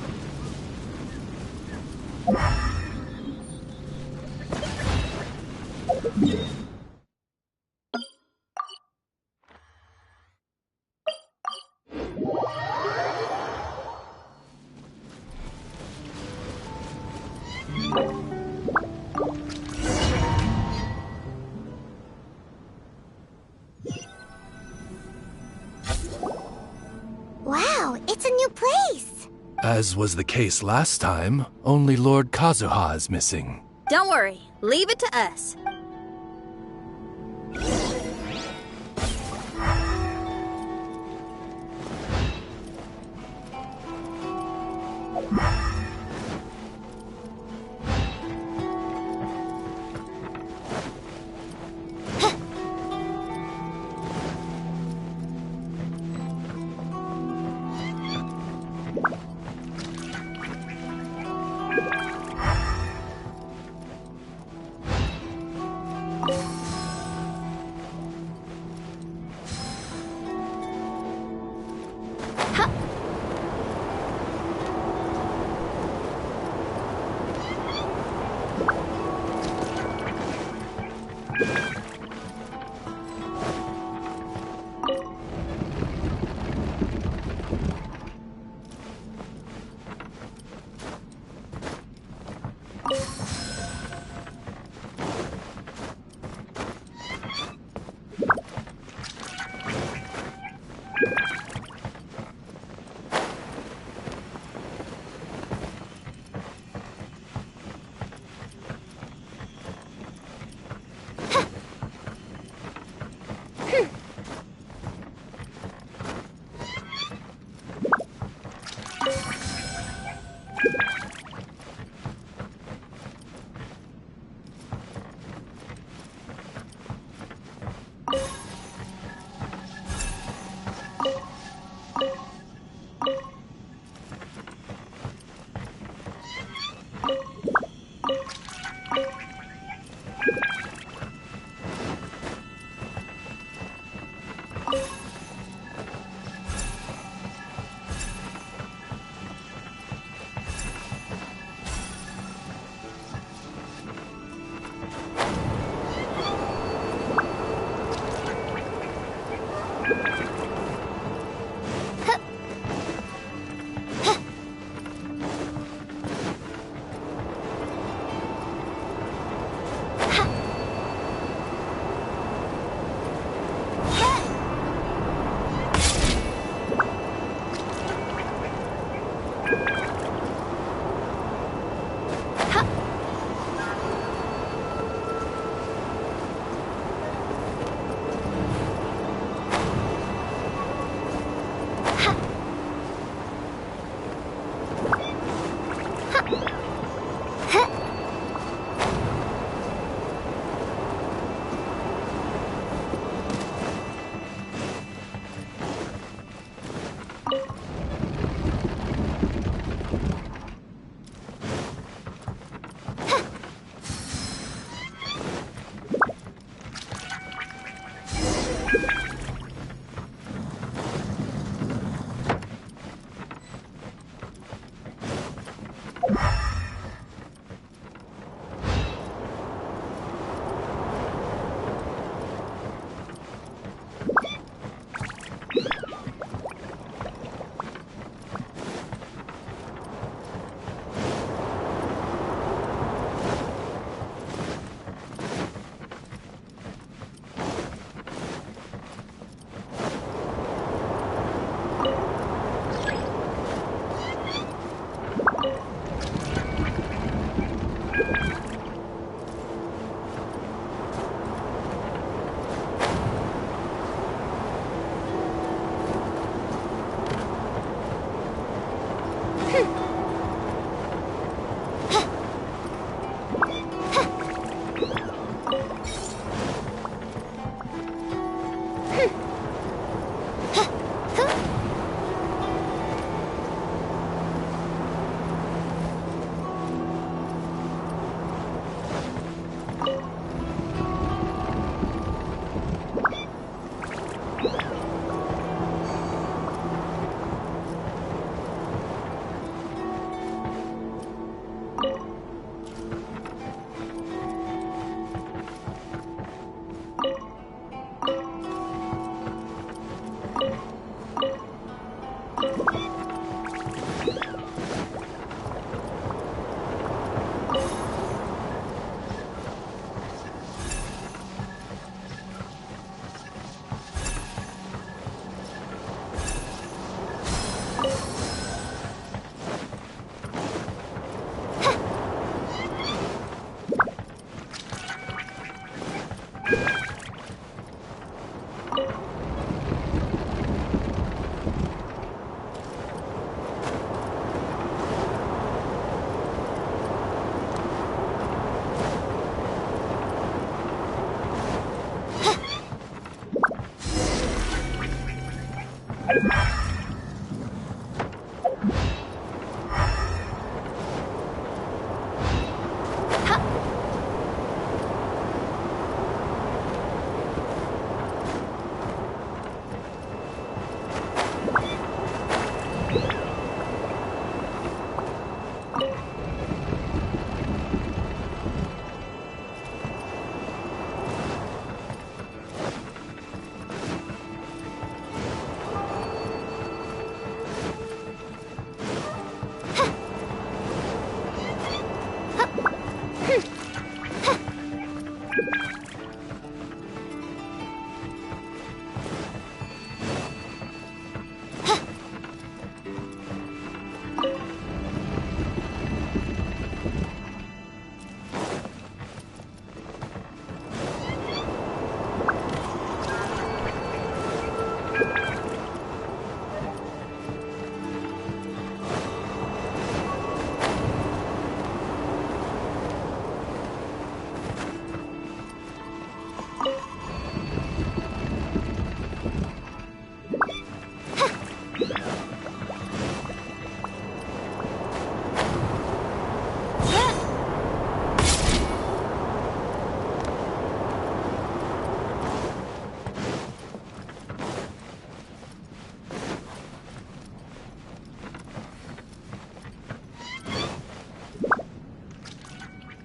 Wow, it's a new place! As was the case last time, only Lord Kazuha is missing. Don't worry, leave it to us.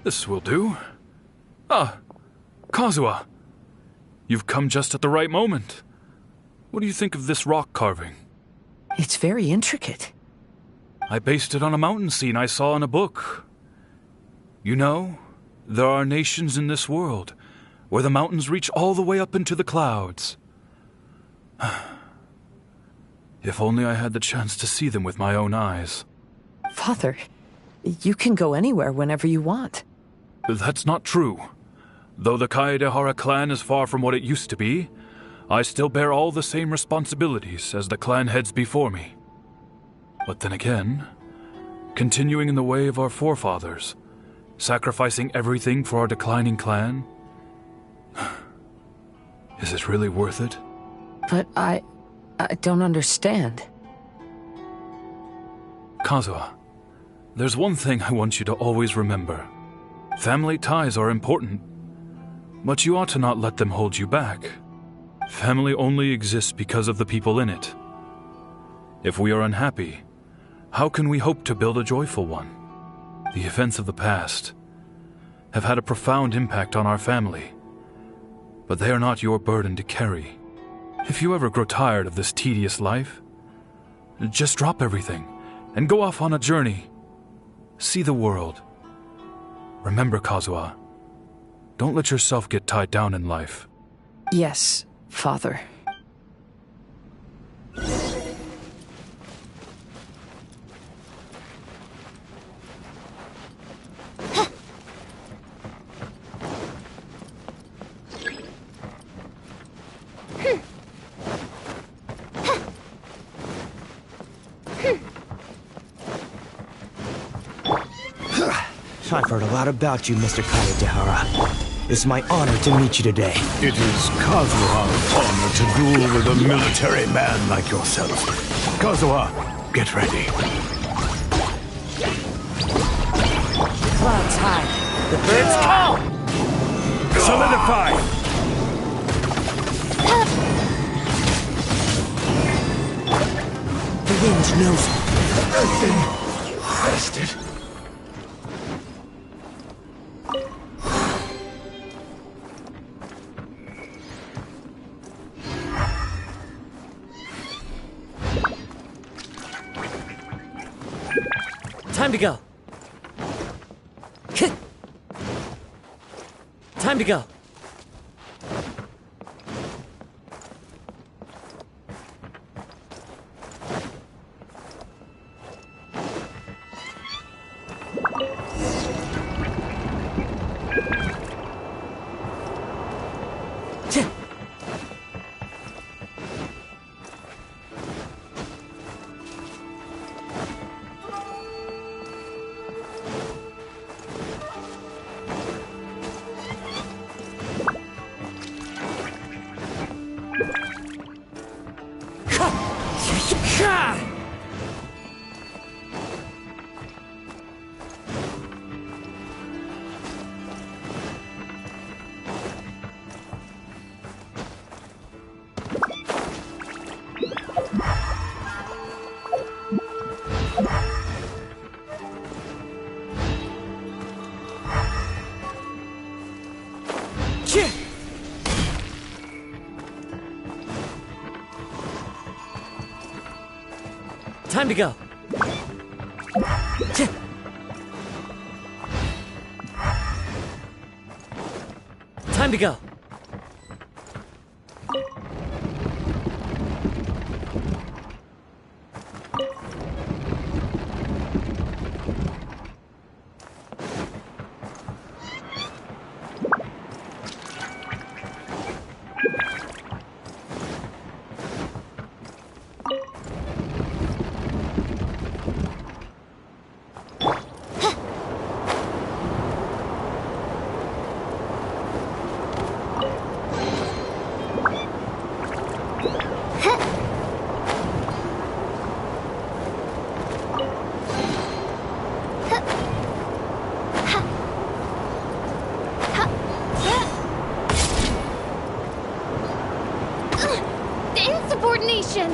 This will do. Ah, Kazuha. You've come just at the right moment. What do you think of this rock carving? It's very intricate. I based it on a mountain scene I saw in a book. You know, there are nations in this world where the mountains reach all the way up into the clouds. If only I had the chance to see them with my own eyes. Father, you can go anywhere whenever you want. That's not true. Though the Kaedehara clan is far from what it used to be, I still bear all the same responsibilities as the clan heads before me. But then again, continuing in the way of our forefathers, sacrificing everything for our declining clan, is it really worth it? But I don't understand. Kazuha, there's one thing I want you to always remember. Family ties are important, but you ought to not let them hold you back. Family only exists because of the people in it. If we are unhappy, how can we hope to build a joyful one? The events of the past have had a profound impact on our family, but they are not your burden to carry. If you ever grow tired of this tedious life, just drop everything and go off on a journey. See the world. Remember, Kazuha, don't let yourself get tied down in life. Yes, Father. I've heard a lot about you, Mr. Kaedehara. It's my honor to meet you today. It is Kazuha's honor to duel with a military man like yourself. Kazuha, get ready. Clouds high. The birds call! Solidify! The wind knows everything rested. Time to go. Time to go. Time to go. Time to go. Insubordination!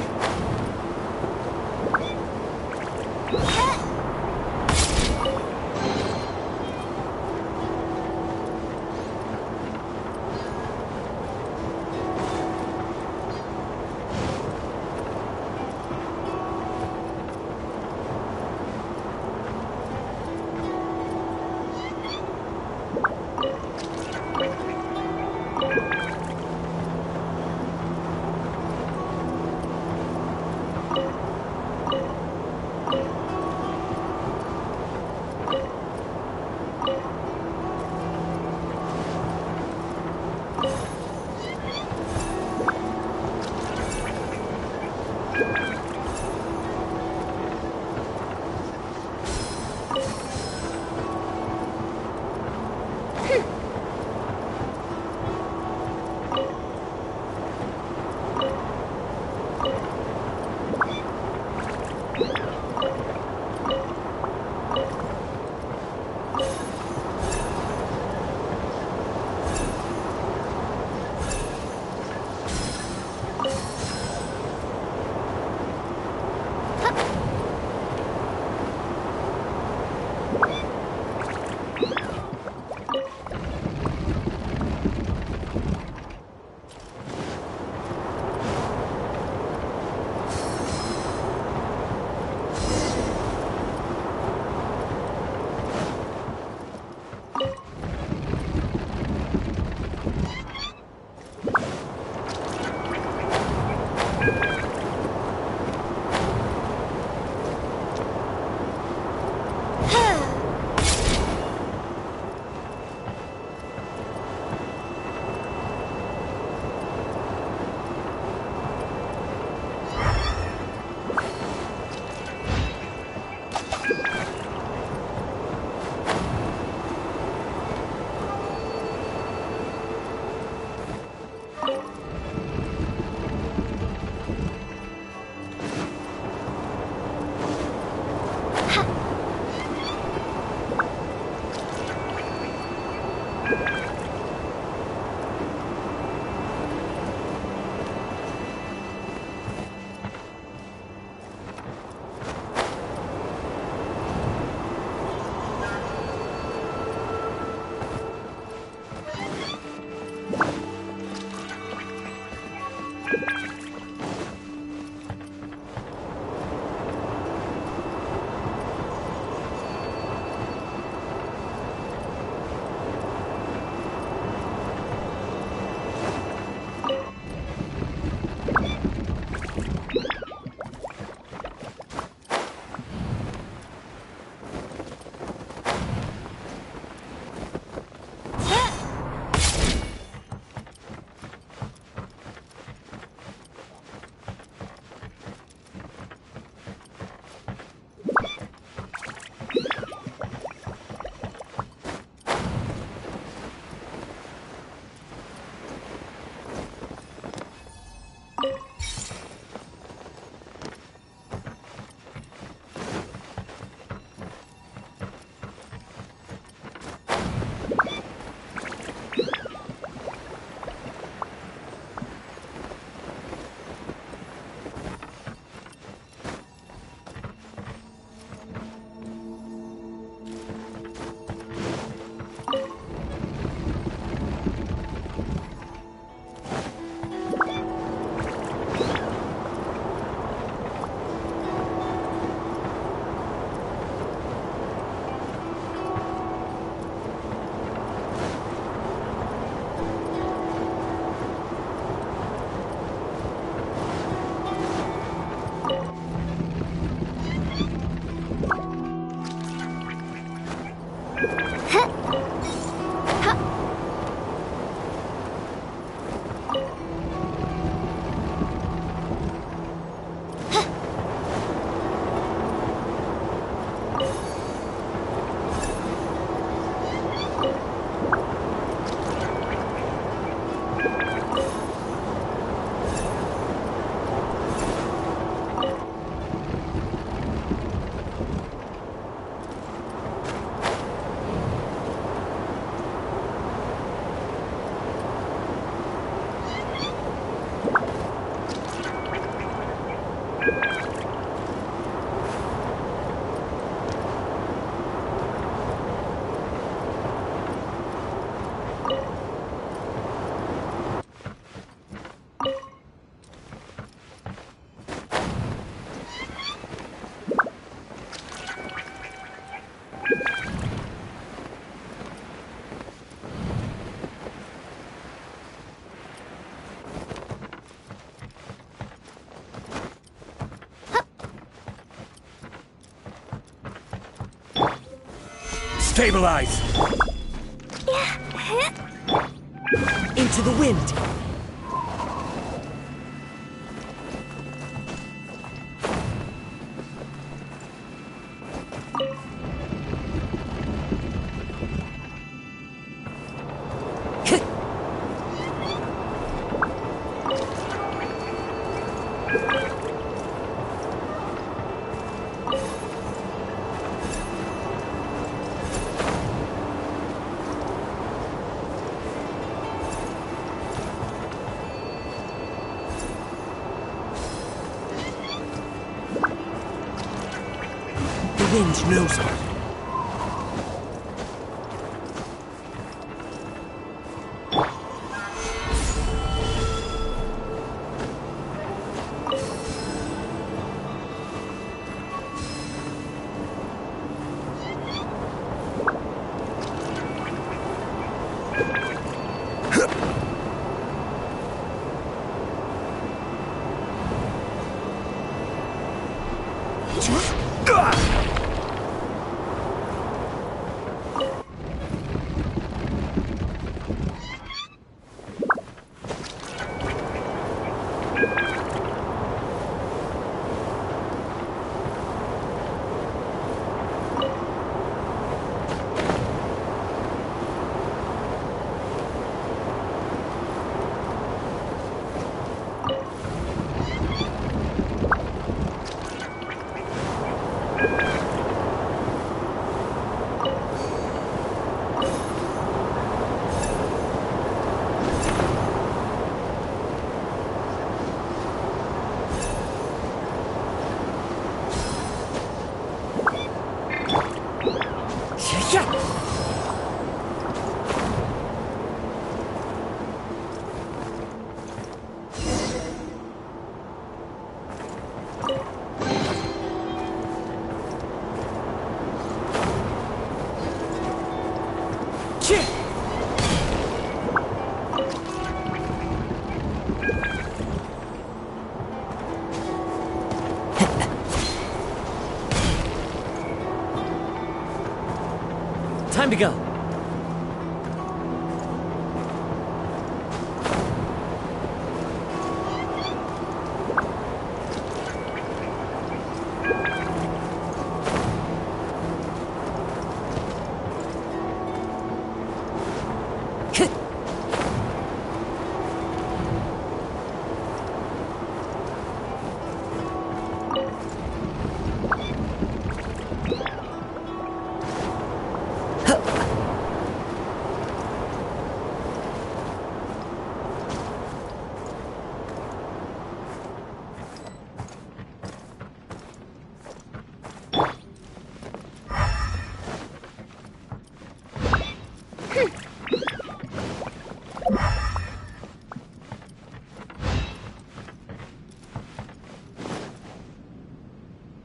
Stabilize! Into the wind! The wind knows it. Time to go.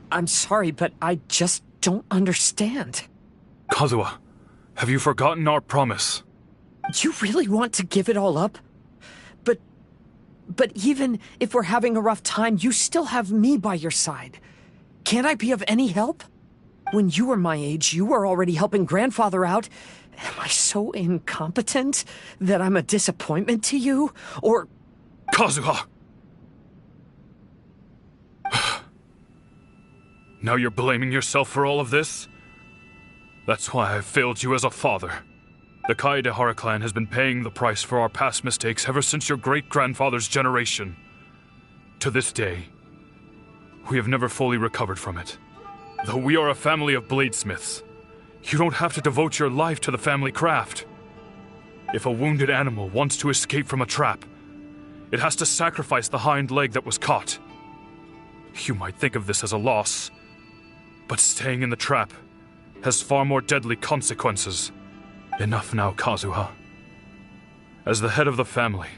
I'm sorry, but I just don't understand. Kazuha, have you forgotten our promise? You really want to give it all up? But even if we're having a rough time, you still have me by your side. Can't I be of any help? When you were my age, you were already helping grandfather out. Am I so incompetent that I'm a disappointment to you? Or... Kazuha! Now you're blaming yourself for all of this? That's why I failed you as a father. The Kaedehara clan has been paying the price for our past mistakes ever since your great-grandfather's generation. To this day, we have never fully recovered from it. Though we are a family of bladesmiths, you don't have to devote your life to the family craft. If a wounded animal wants to escape from a trap, it has to sacrifice the hind leg that was caught. You might think of this as a loss, but staying in the trap has far more deadly consequences. Enough now, Kazuha. As the head of the family,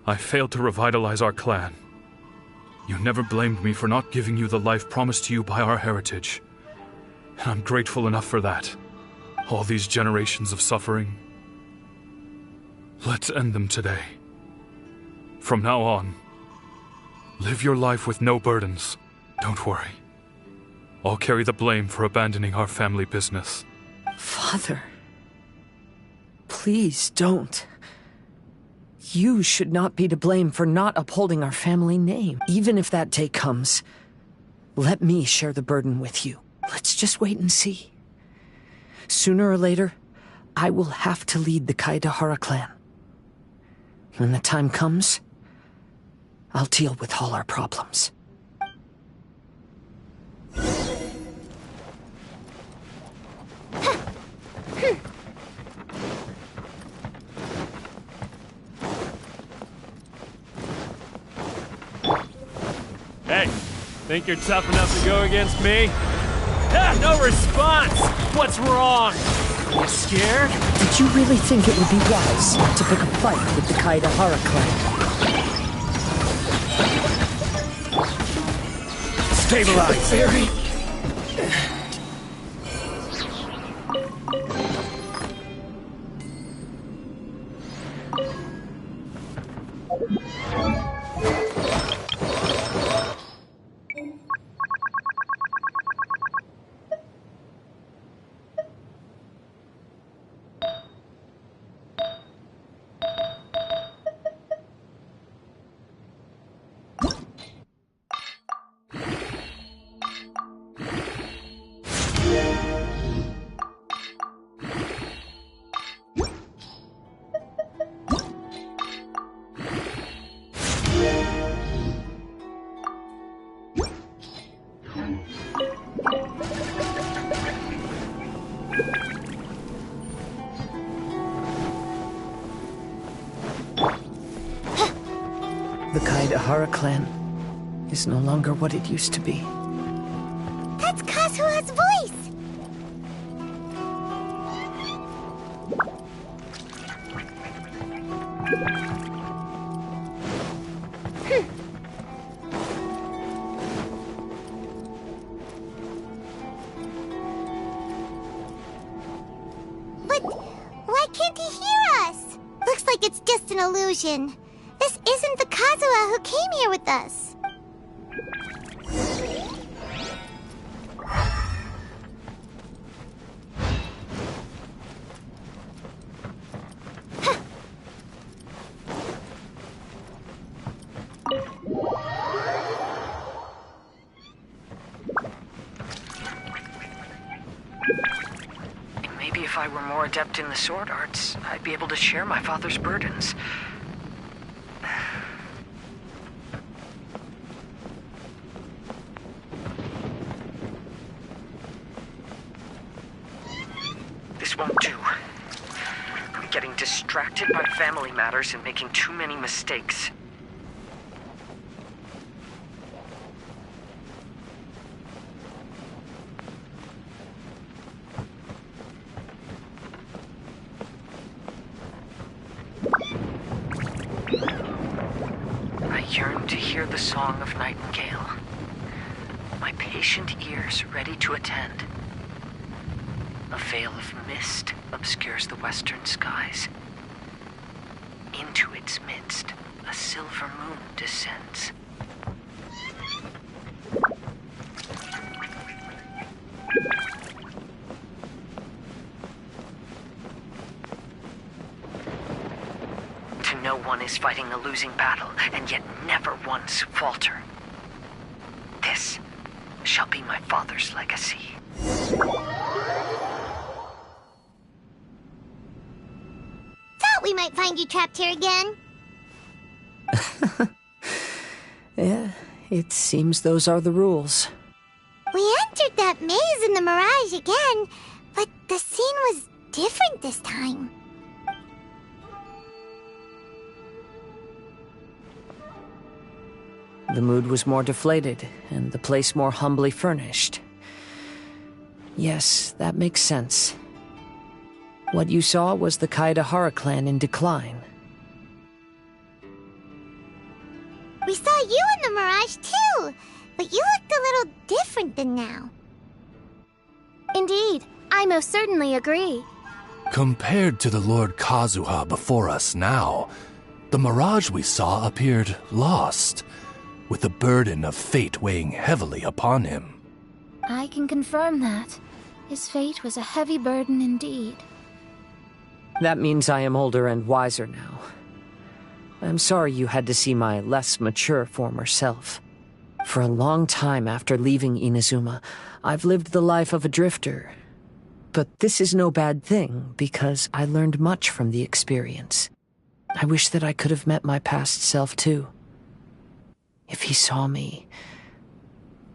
I failed to revitalize our clan. You never blamed me for not giving you the life promised to you by our heritage, and I'm grateful enough for that. All these generations of suffering, let's end them today. From now on, live your life with no burdens. Don't worry. I'll carry the blame for abandoning our family business. Father, please don't. You should not be to blame for not upholding our family name. Even if that day comes, let me share the burden with you. Let's just wait and see. Sooner or later, I will have to lead the Kaedahara clan. When the time comes, I'll deal with all our problems. Hey, think you're tough enough to go against me? Ah, no response! What's wrong? You scared? Did you really think it would be wise to pick a fight with the Kaedahara clan? Stabilize! Fairy! The Kaedahara clan is no longer what it used to be. That's Kazuha's voice! But why can't he hear us? Looks like it's just an illusion. This isn't the Kazuha who came here with us. Maybe if I were more adept in the sword arts, I'd be able to share my father's burdens. This won't do. I'm getting distracted by family matters and making too many mistakes. I yearn to hear the song of nightingale. My patient ears ready to attend. A veil of mist obscures the western skies. Into its midst, a silver moon descends. To know one is fighting a losing battle, and yet never once falter. This shall be my father's legacy. We might find you trapped here again. Yeah, it seems those are the rules. We entered that maze in the Mirage again, but the scene was different this time. The mood was more deflated, and the place more humbly furnished. Yes, that makes sense. What you saw was the Kaedahara clan in decline. We saw you in the Mirage too, but you looked a little different than now. Indeed, I most certainly agree. Compared to the Lord Kazuha before us now, the mirage we saw appeared lost, with the burden of fate weighing heavily upon him. I can confirm that. His fate was a heavy burden indeed. That means I am older and wiser now. I'm sorry you had to see my less mature former self. For a long time after leaving Inazuma, I've lived the life of a drifter. But this is no bad thing, because I learned much from the experience. I wish that I could have met my past self too. If he saw me,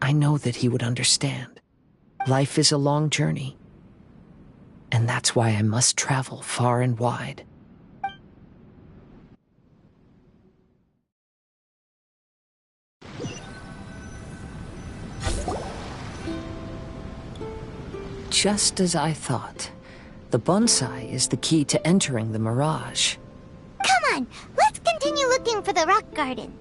I know that he would understand. Life is a long journey, and that's why I must travel far and wide. Just as I thought. The bonsai is the key to entering the mirage. Come on, let's continue looking for the rock garden.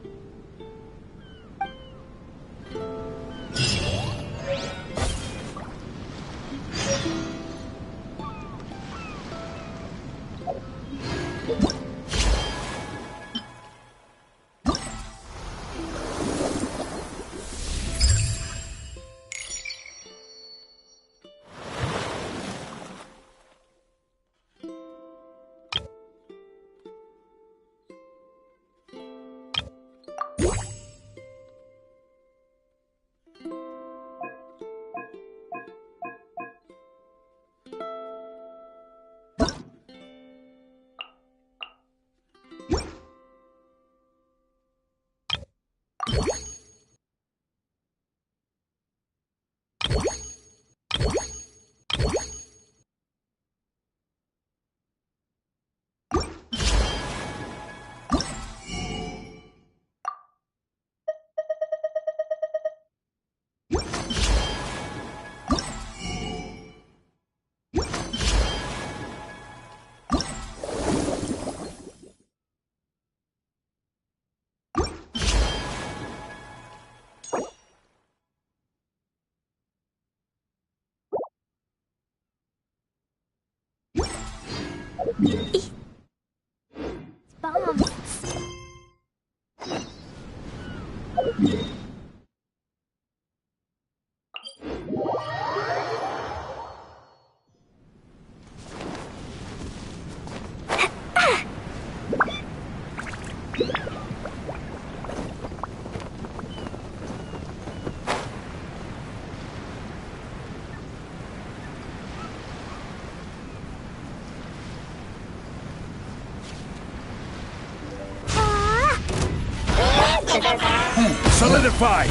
Solidify!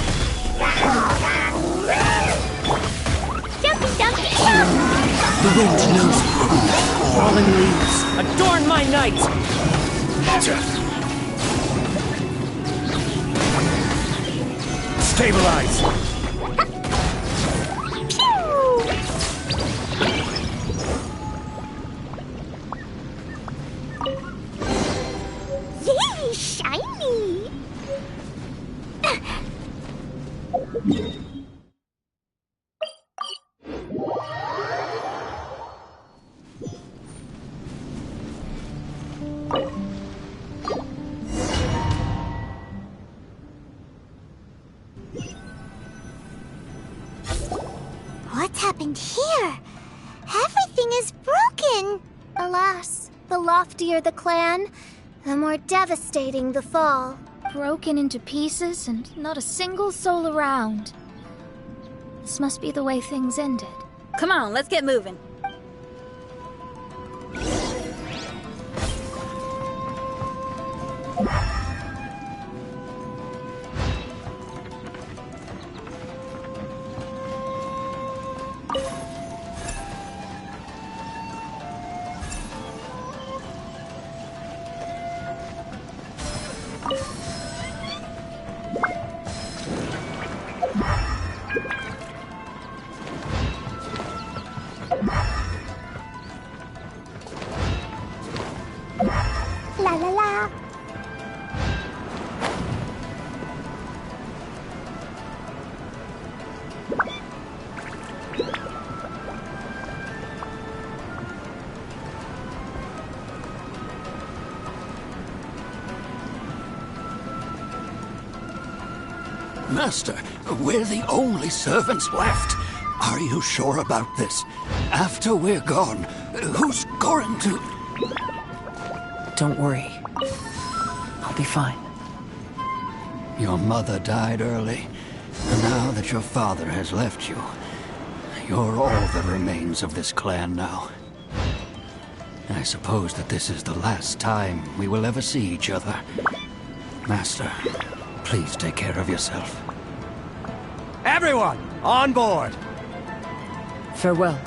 Jumpy, jumpy! The wind knows me. Falling leaves, adorn my night! Stabilize! Yay, shiny! What's happened here? Everything is broken! Alas, the loftier the clan, the more devastating the fall. Broken into pieces and not a single soul around. This must be the way things ended. Come on, let's get moving. La la la! Master, we're the only servants left. Are you sure about this? After we're gone, who's going to... Don't worry. I'll be fine. Your mother died early, and now that your father has left you, you're all that remains of this clan now. I suppose that this is the last time we will ever see each other. Master, please take care of yourself. Everyone, on board! Farewell.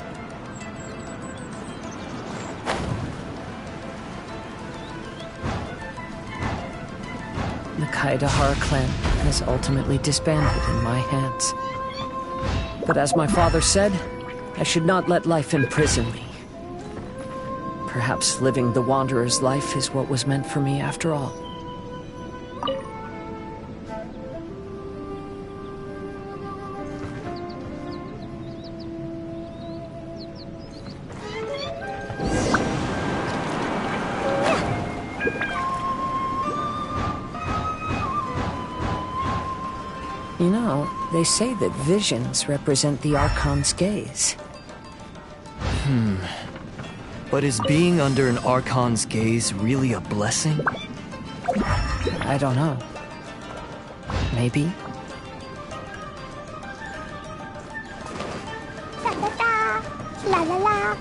The Kaidahara clan has ultimately disbanded in my hands. But as my father said, I should not let life imprison me. Perhaps living the Wanderer's life is what was meant for me after all. You know, they say that visions represent the Archon's gaze. But is being under an Archon's gaze really a blessing? I don't know. Maybe. La la la.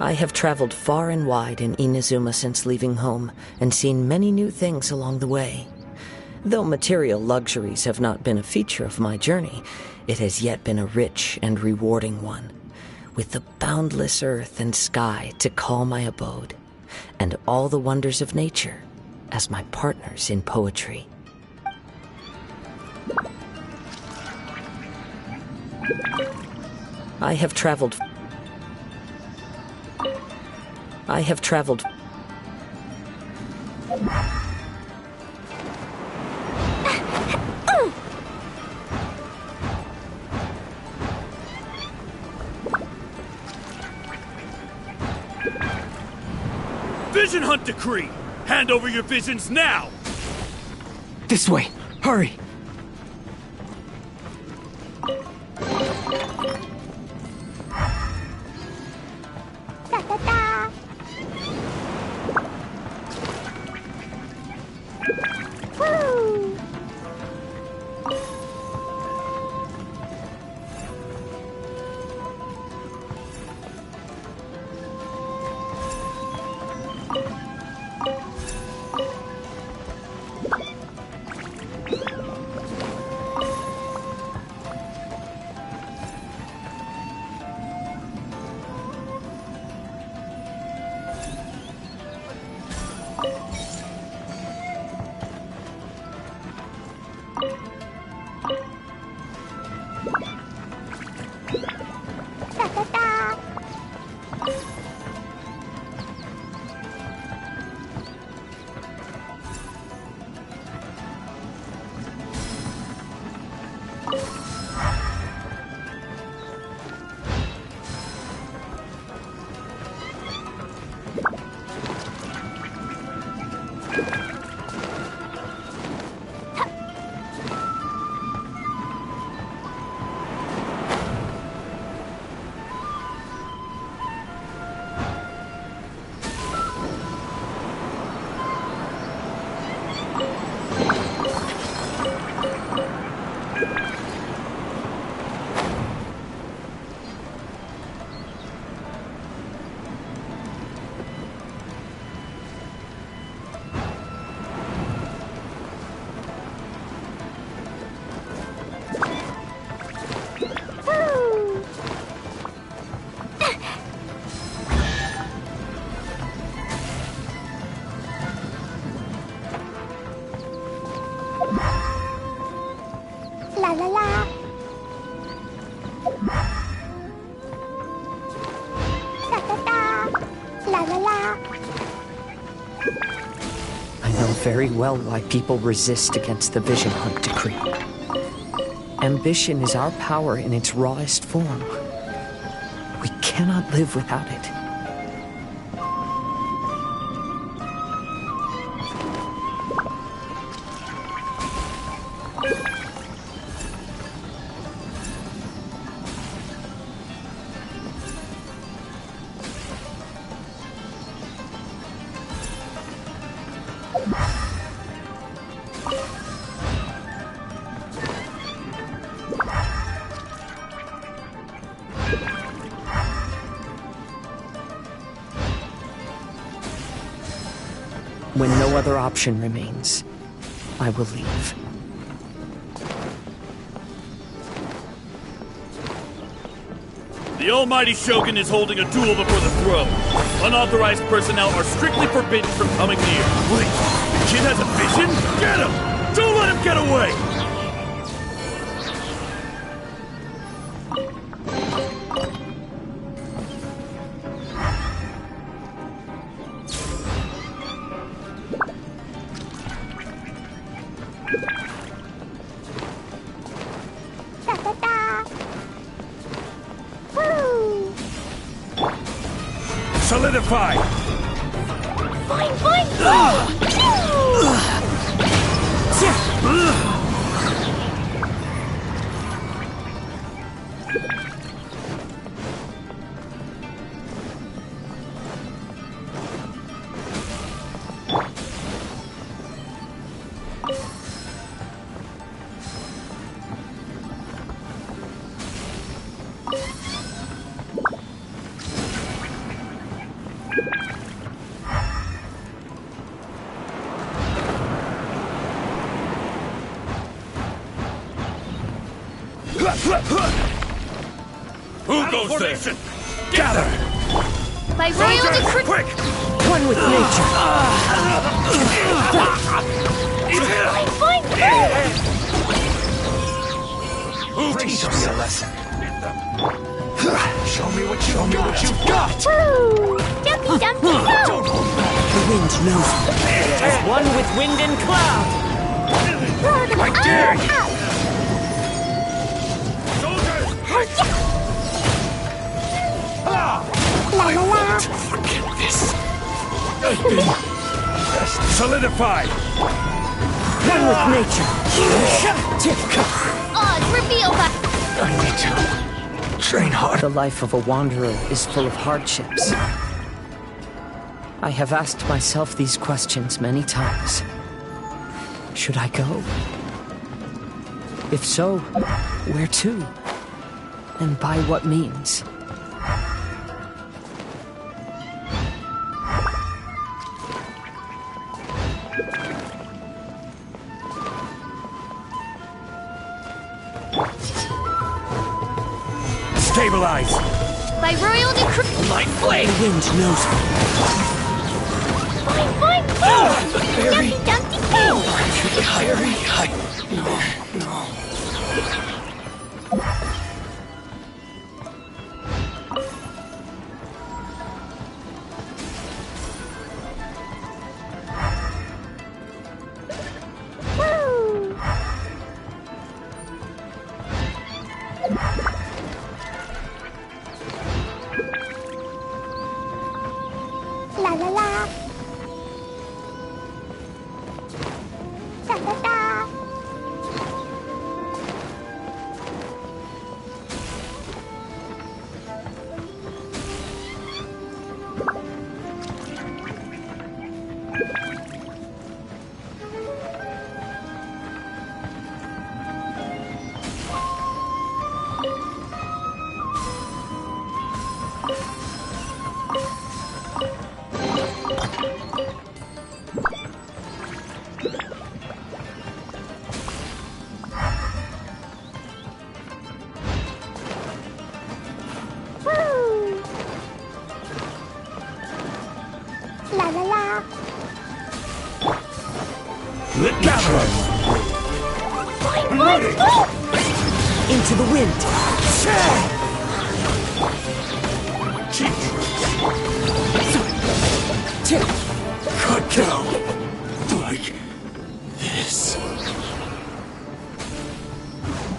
I have traveled far and wide in Inazuma since leaving home, and seen many new things along the way. Though material luxuries have not been a feature of my journey, it has yet been a rich and rewarding one, with the boundless earth and sky to call my abode, and all the wonders of nature as my partners in poetry. I have traveled Vision Hunt Decree! Hand over your visions now! This way! Hurry! very well why people resist against the Vision Hunt decree. Ambition is our power in its rawest form. We cannot live without it. When no other option remains, I will leave. The almighty Shogun is holding a duel before the throne. Unauthorized personnel are strictly forbidden from coming near. Wait, the kid has a vision? Get him! Don't let him get away! Solidify! Fine, fine! Who goes there? Gather! By royal decree... Quick! One with nature! Fine, Who teach me a lesson? Show me what you've got! Woo! Dumpy, dumpy, go! The wind knows me. As one with wind and cloud! I dare you! La la la! Forget this. Solidify! One with nature! Odds reveal that! I need to train hard. The life of a wanderer is full of hardships. I have asked myself these questions many times. Should I go? If so, where to? And by what means? Stabilize! By royal decree... Light flame! The wind knows me. Fine, fine, go! Very... Dumpty, dumpty, go! No. La la la. Da da da. La la la. Let gather! Ready! Into the wind! Cut down! Like this.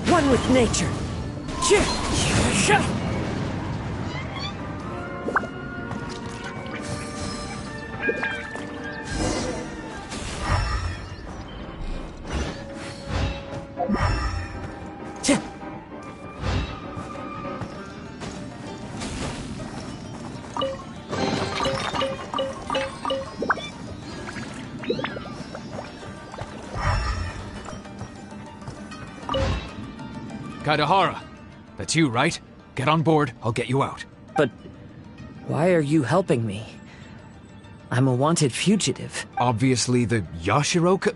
One with nature. Kaidahara, that's you, right? Get on board, I'll get you out. But why are you helping me? I'm a wanted fugitive. Obviously the Yashiroka...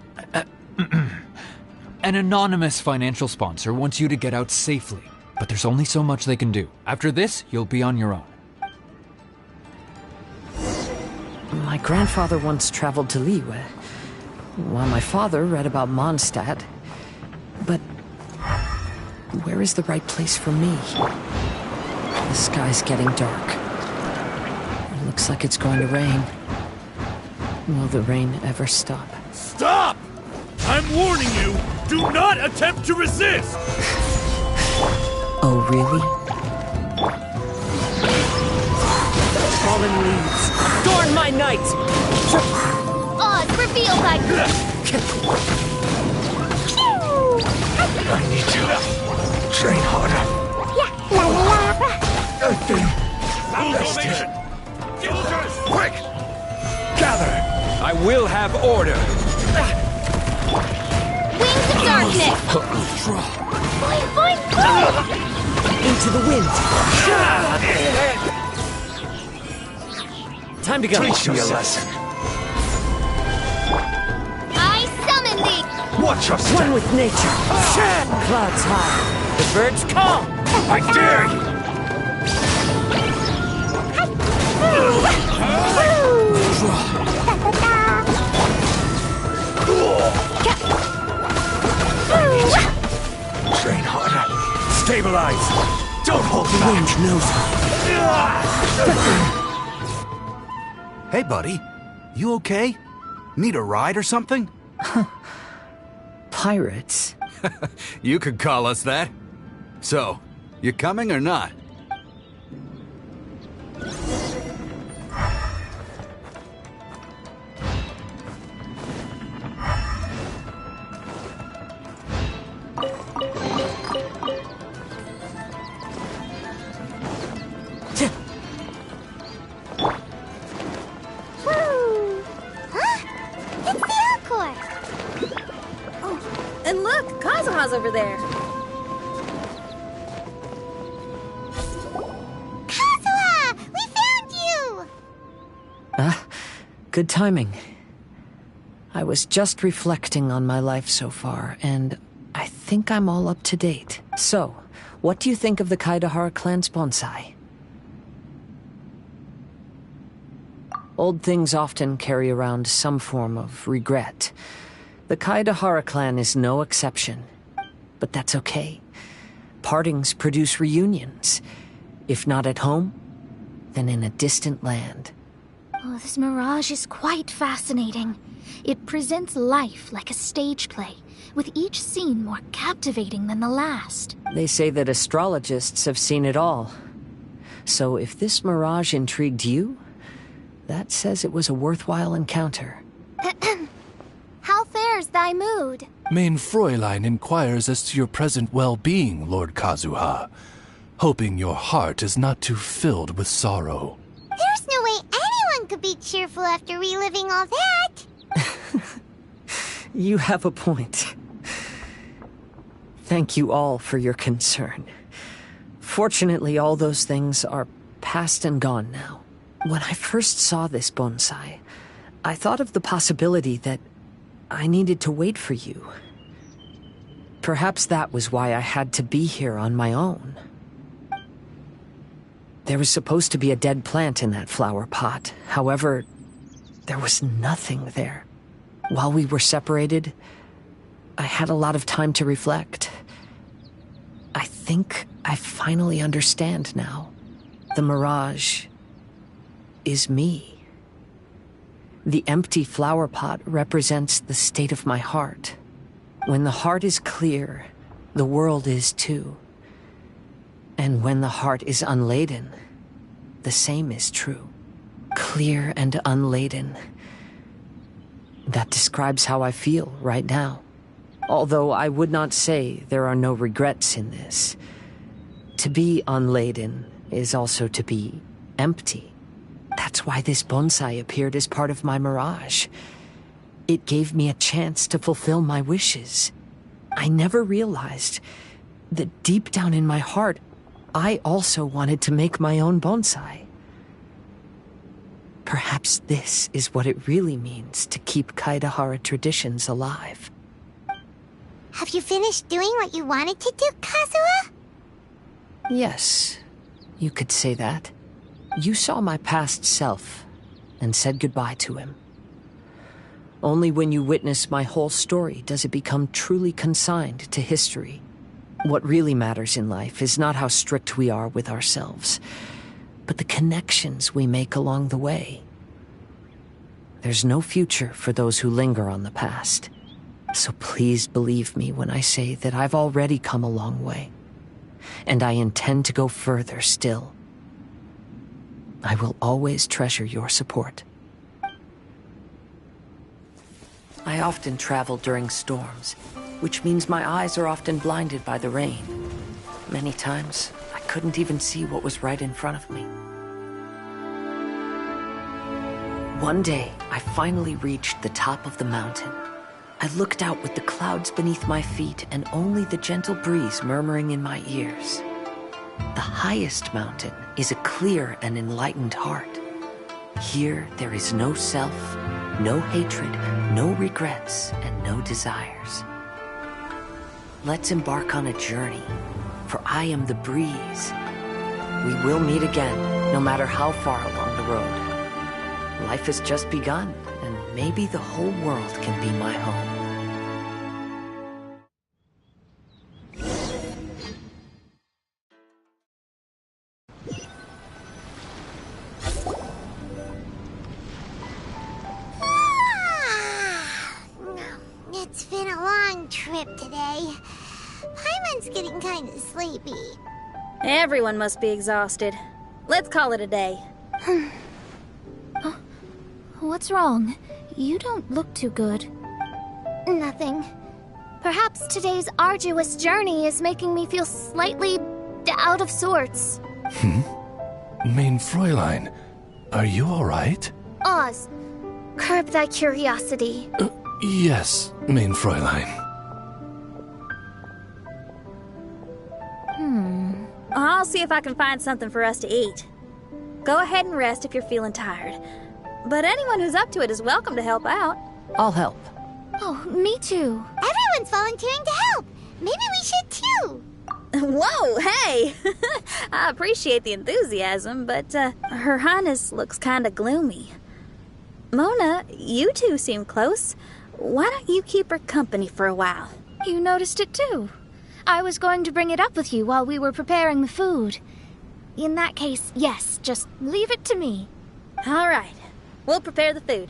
An anonymous financial sponsor wants you to get out safely, but there's only so much they can do. After this, you'll be on your own. My grandfather once traveled to Liyue, while my father read about Mondstadt. But where is the right place for me? The sky's getting dark. It looks like it's going to rain. Will the rain ever stop? Stop! I'm warning you! Do not attempt to resist! Oh, really? Fallen leaves, adorn my night! Oz, reveal thy... I need to train harder. I've been bested. Quick! Gather! I will have order! Wings of darkness! Boing, boing, boing! Into the wind! Time to go. Teach me a lesson. I summon thee! Watch your step. One with nature. Clouds high. The birds call. I dare you! Train harder. Stabilize. Don't hold The wind knows. Hey, buddy. You okay? Need a ride or something? Pirates? You could call us that. So, you coming or not? And look, Kazuha's over there. Kazuha! We found you! Good timing. I was just reflecting on my life so far, and I think I'm all up to date. So, what do you think of the Kaidahara clan's bonsai? Old things often carry around some form of regret. The Kaidahara clan is no exception. But that's okay. Partings produce reunions. If not at home, then in a distant land. Oh, this mirage is quite fascinating. It presents life like a stage play, with each scene more captivating than the last. They say that astrologists have seen it all. So if this mirage intrigued you, that says it was a worthwhile encounter. How fares thy mood? Main Fräulein inquires as to your present well-being, Lord Kazuha, hoping your heart is not too filled with sorrow. There's no way anyone could be cheerful after reliving all that. You have a point. Thank you all for your concern. Fortunately, all those things are past and gone now. When I first saw this bonsai, I thought of the possibility that I needed to wait for you. Perhaps that was why I had to be here on my own. There was supposed to be a dead plant in that flower pot. However, there was nothing there. While we were separated, I had a lot of time to reflect. I think I finally understand now. The mirage is me. The empty flower pot represents the state of my heart. When the heart is clear, the world is too. And when the heart is unladen, the same is true. Clear and unladen. That describes how I feel right now. Although I would not say there are no regrets in this. To be unladen is also to be empty. That's why this bonsai appeared as part of my mirage. It gave me a chance to fulfill my wishes. I never realized that deep down in my heart, I also wanted to make my own bonsai. Perhaps this is what it really means to keep Kaedahara traditions alive. Have you finished doing what you wanted to do, Kazuha? Yes, you could say that. You saw my past self and said goodbye to him. Only when you witness my whole story does it become truly consigned to history. What really matters in life is not how strict we are with ourselves, but the connections we make along the way. There's no future for those who linger on the past. So please believe me when I say that I've already come a long way. And I intend to go further still. I will always treasure your support. I often travel during storms, which means my eyes are often blinded by the rain. Many times, I couldn't even see what was right in front of me. One day, I finally reached the top of the mountain. I looked out with the clouds beneath my feet and only the gentle breeze murmuring in my ears. The highest mountain is a clear and enlightened heart. Here, there is no self, no hatred, no regrets, and no desires. Let's embark on a journey, for I am the breeze. We will meet again, no matter how far along the road. Life has just begun, and maybe the whole world can be my home. It's been a long trip today. Paimon's getting kind of sleepy. Everyone must be exhausted. Let's call it a day. What's wrong? You don't look too good. Nothing. Perhaps today's arduous journey is making me feel slightly out of sorts. Main Fräulein, are you alright? Oz, curb thy curiosity. Yes, Main Fräulein. I'll see if I can find something for us to eat. Go ahead and rest if you're feeling tired. But anyone who's up to it is welcome to help out. I'll help. Oh, me too. Everyone's volunteering to help. Maybe we should too. Whoa, hey! I appreciate the enthusiasm, but Her Highness looks kinda gloomy. Mona, you two seem close. Why don't you keep her company for a while? You noticed it too. I was going to bring it up with you while we were preparing the food. In that case, yes, just leave it to me. All right. We'll prepare the food.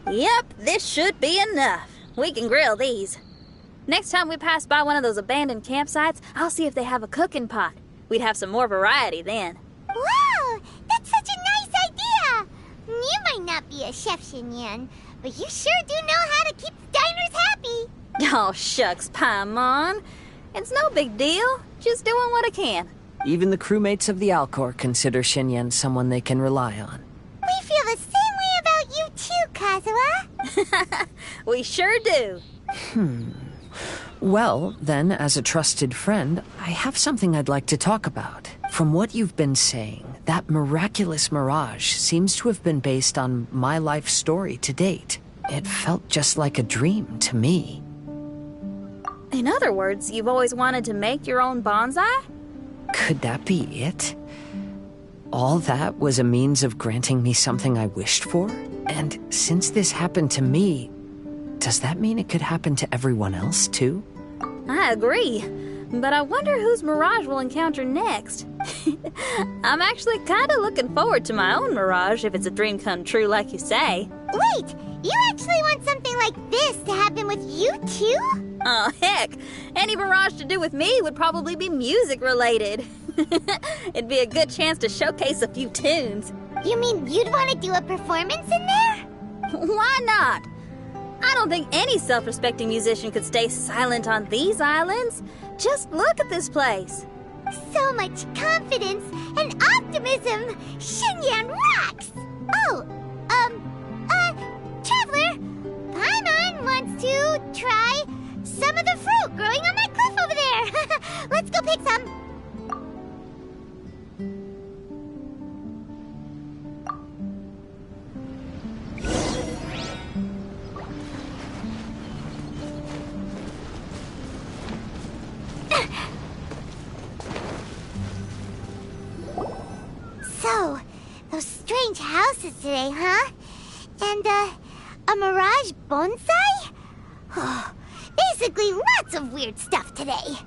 Yep, this should be enough. We can grill these. Next time we pass by one of those abandoned campsites, I'll see if they have a cooking pot. We'd have some more variety then. Wow! That's such a nice idea! You might not be a chef, Xinyan, but you sure do know how to keep the diners happy. Oh, shucks, Paimon. It's no big deal. Just doing what I can. Even the crewmates of the Alcor consider Xinyan someone they can rely on. We feel the same way about you too, Kazuha. We sure do. Well, then, as a trusted friend, I have something I'd like to talk about. From what you've been saying, that miraculous mirage seems to have been based on my life story to date. It felt just like a dream to me. In other words, you've always wanted to make your own bonsai? Could that be it? All that was a means of granting me something I wished for? And since this happened to me, does that mean it could happen to everyone else, too? I agree. but I wonder whose Mirage we'll encounter next. I'm actually kind of looking forward to my own Mirage if it's a dream come true like you say. Wait, you actually want something like this to happen with you too? Oh, heck. Any Mirage to do with me would probably be music related. It'd be a good chance to showcase a few tunes. You mean you'd want to do a performance in there? Why not? I don't think any self-respecting musician could stay silent on these islands. Just look at this place. So much confidence and optimism! Xinyan rocks! Oh, Traveler, Paimon wants to try some of the fruit growing on that cliff over there. Let's go pick some. So, those strange houses today, huh? And, a Mirage bonsai? Oh, basically lots of weird stuff today.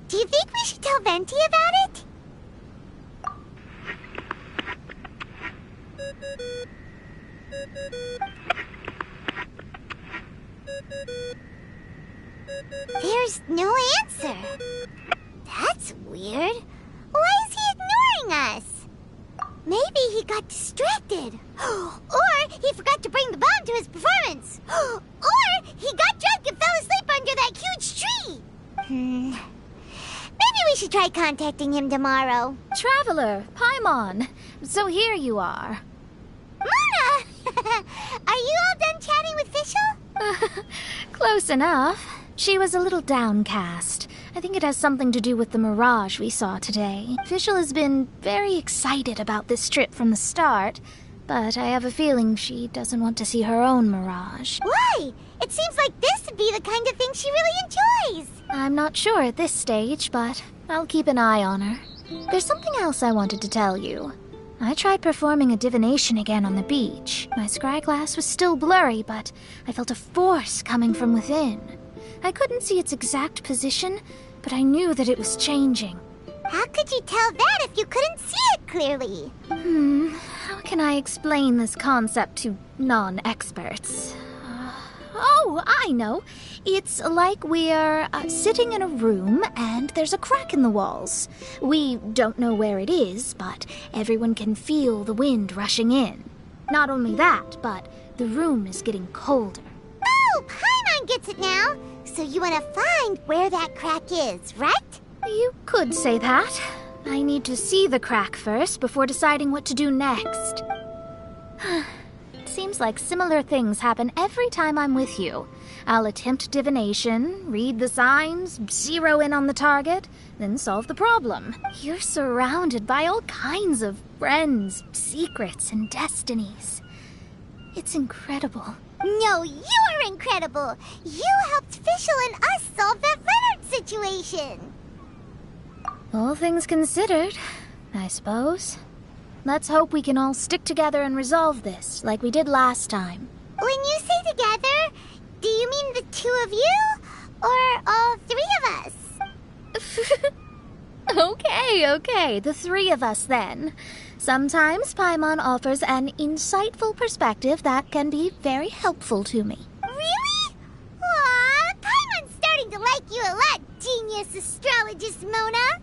Do you think we should tell Venti about it? There's no answer. That's weird. Why is he ignoring us? Maybe he got distracted. Or he forgot to bring the bomb to his performance. Or he got drunk and fell asleep under that huge tree. Maybe we should try contacting him tomorrow. Traveler, Paimon. So here you are. Mona! Are you all done chatting with Fischl? Close enough. She was a little downcast. I think it has something to do with the Mirage we saw today. Fischl has been very excited about this trip from the start, but I have a feeling she doesn't want to see her own Mirage. Why? It seems like this would be the kind of thing she really enjoys. I'm not sure at this stage, but I'll keep an eye on her. There's something else I wanted to tell you. I tried performing a divination again on the beach. My scryglass was still blurry, but I felt a force coming from within. I couldn't see its exact position, but I knew that it was changing. How could you tell that if you couldn't see it clearly? How can I explain this concept to non-experts? Oh, I know. It's like we're sitting in a room and there's a crack in the walls. We don't know where it is, but everyone can feel the wind rushing in. Not only that, but the room is getting colder. Oh, Paimon gets it now. So you want to find where that crack is, right? You could say that. I need to see the crack first before deciding what to do next. It seems like similar things happen every time I'm with you. I'll attempt divination, read the signs, zero in on the target, then solve the problem. You're surrounded by all kinds of friends, secrets, and destinies. It's incredible. No, you're incredible! You helped Fischl and us solve that Leonard situation! All things considered, I suppose. Let's hope we can all stick together and resolve this, like we did last time. When you say together, do you mean the two of you? Or all three of us? Okay, the three of us then. Sometimes Paimon offers an insightful perspective that can be very helpful to me. Really? Aw, Paimon's starting to like you a lot, genius astrologist Mona.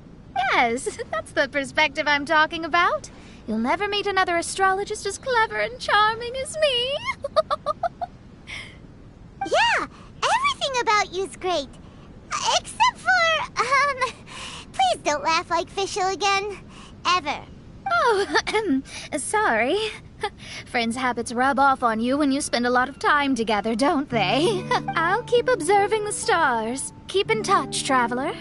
Yes, that's the perspective I'm talking about. You'll never meet another astrologist as clever and charming as me. Yeah, everything about you's great. Except for, please don't laugh like Fischl again. Ever. Oh, sorry. Friends' habits rub off on you when you spend a lot of time together, don't they? I'll keep observing the stars. Keep in touch, traveler.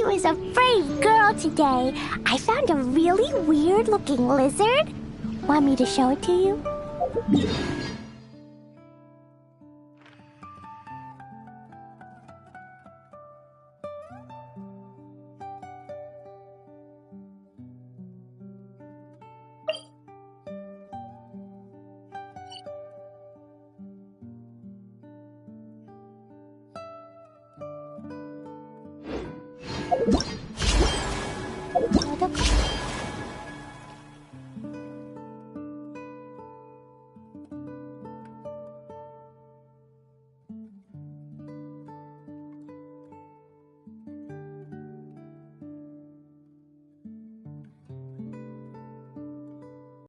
was a brave girl today. I found a really weird-looking lizard. Want me to show it to you? What?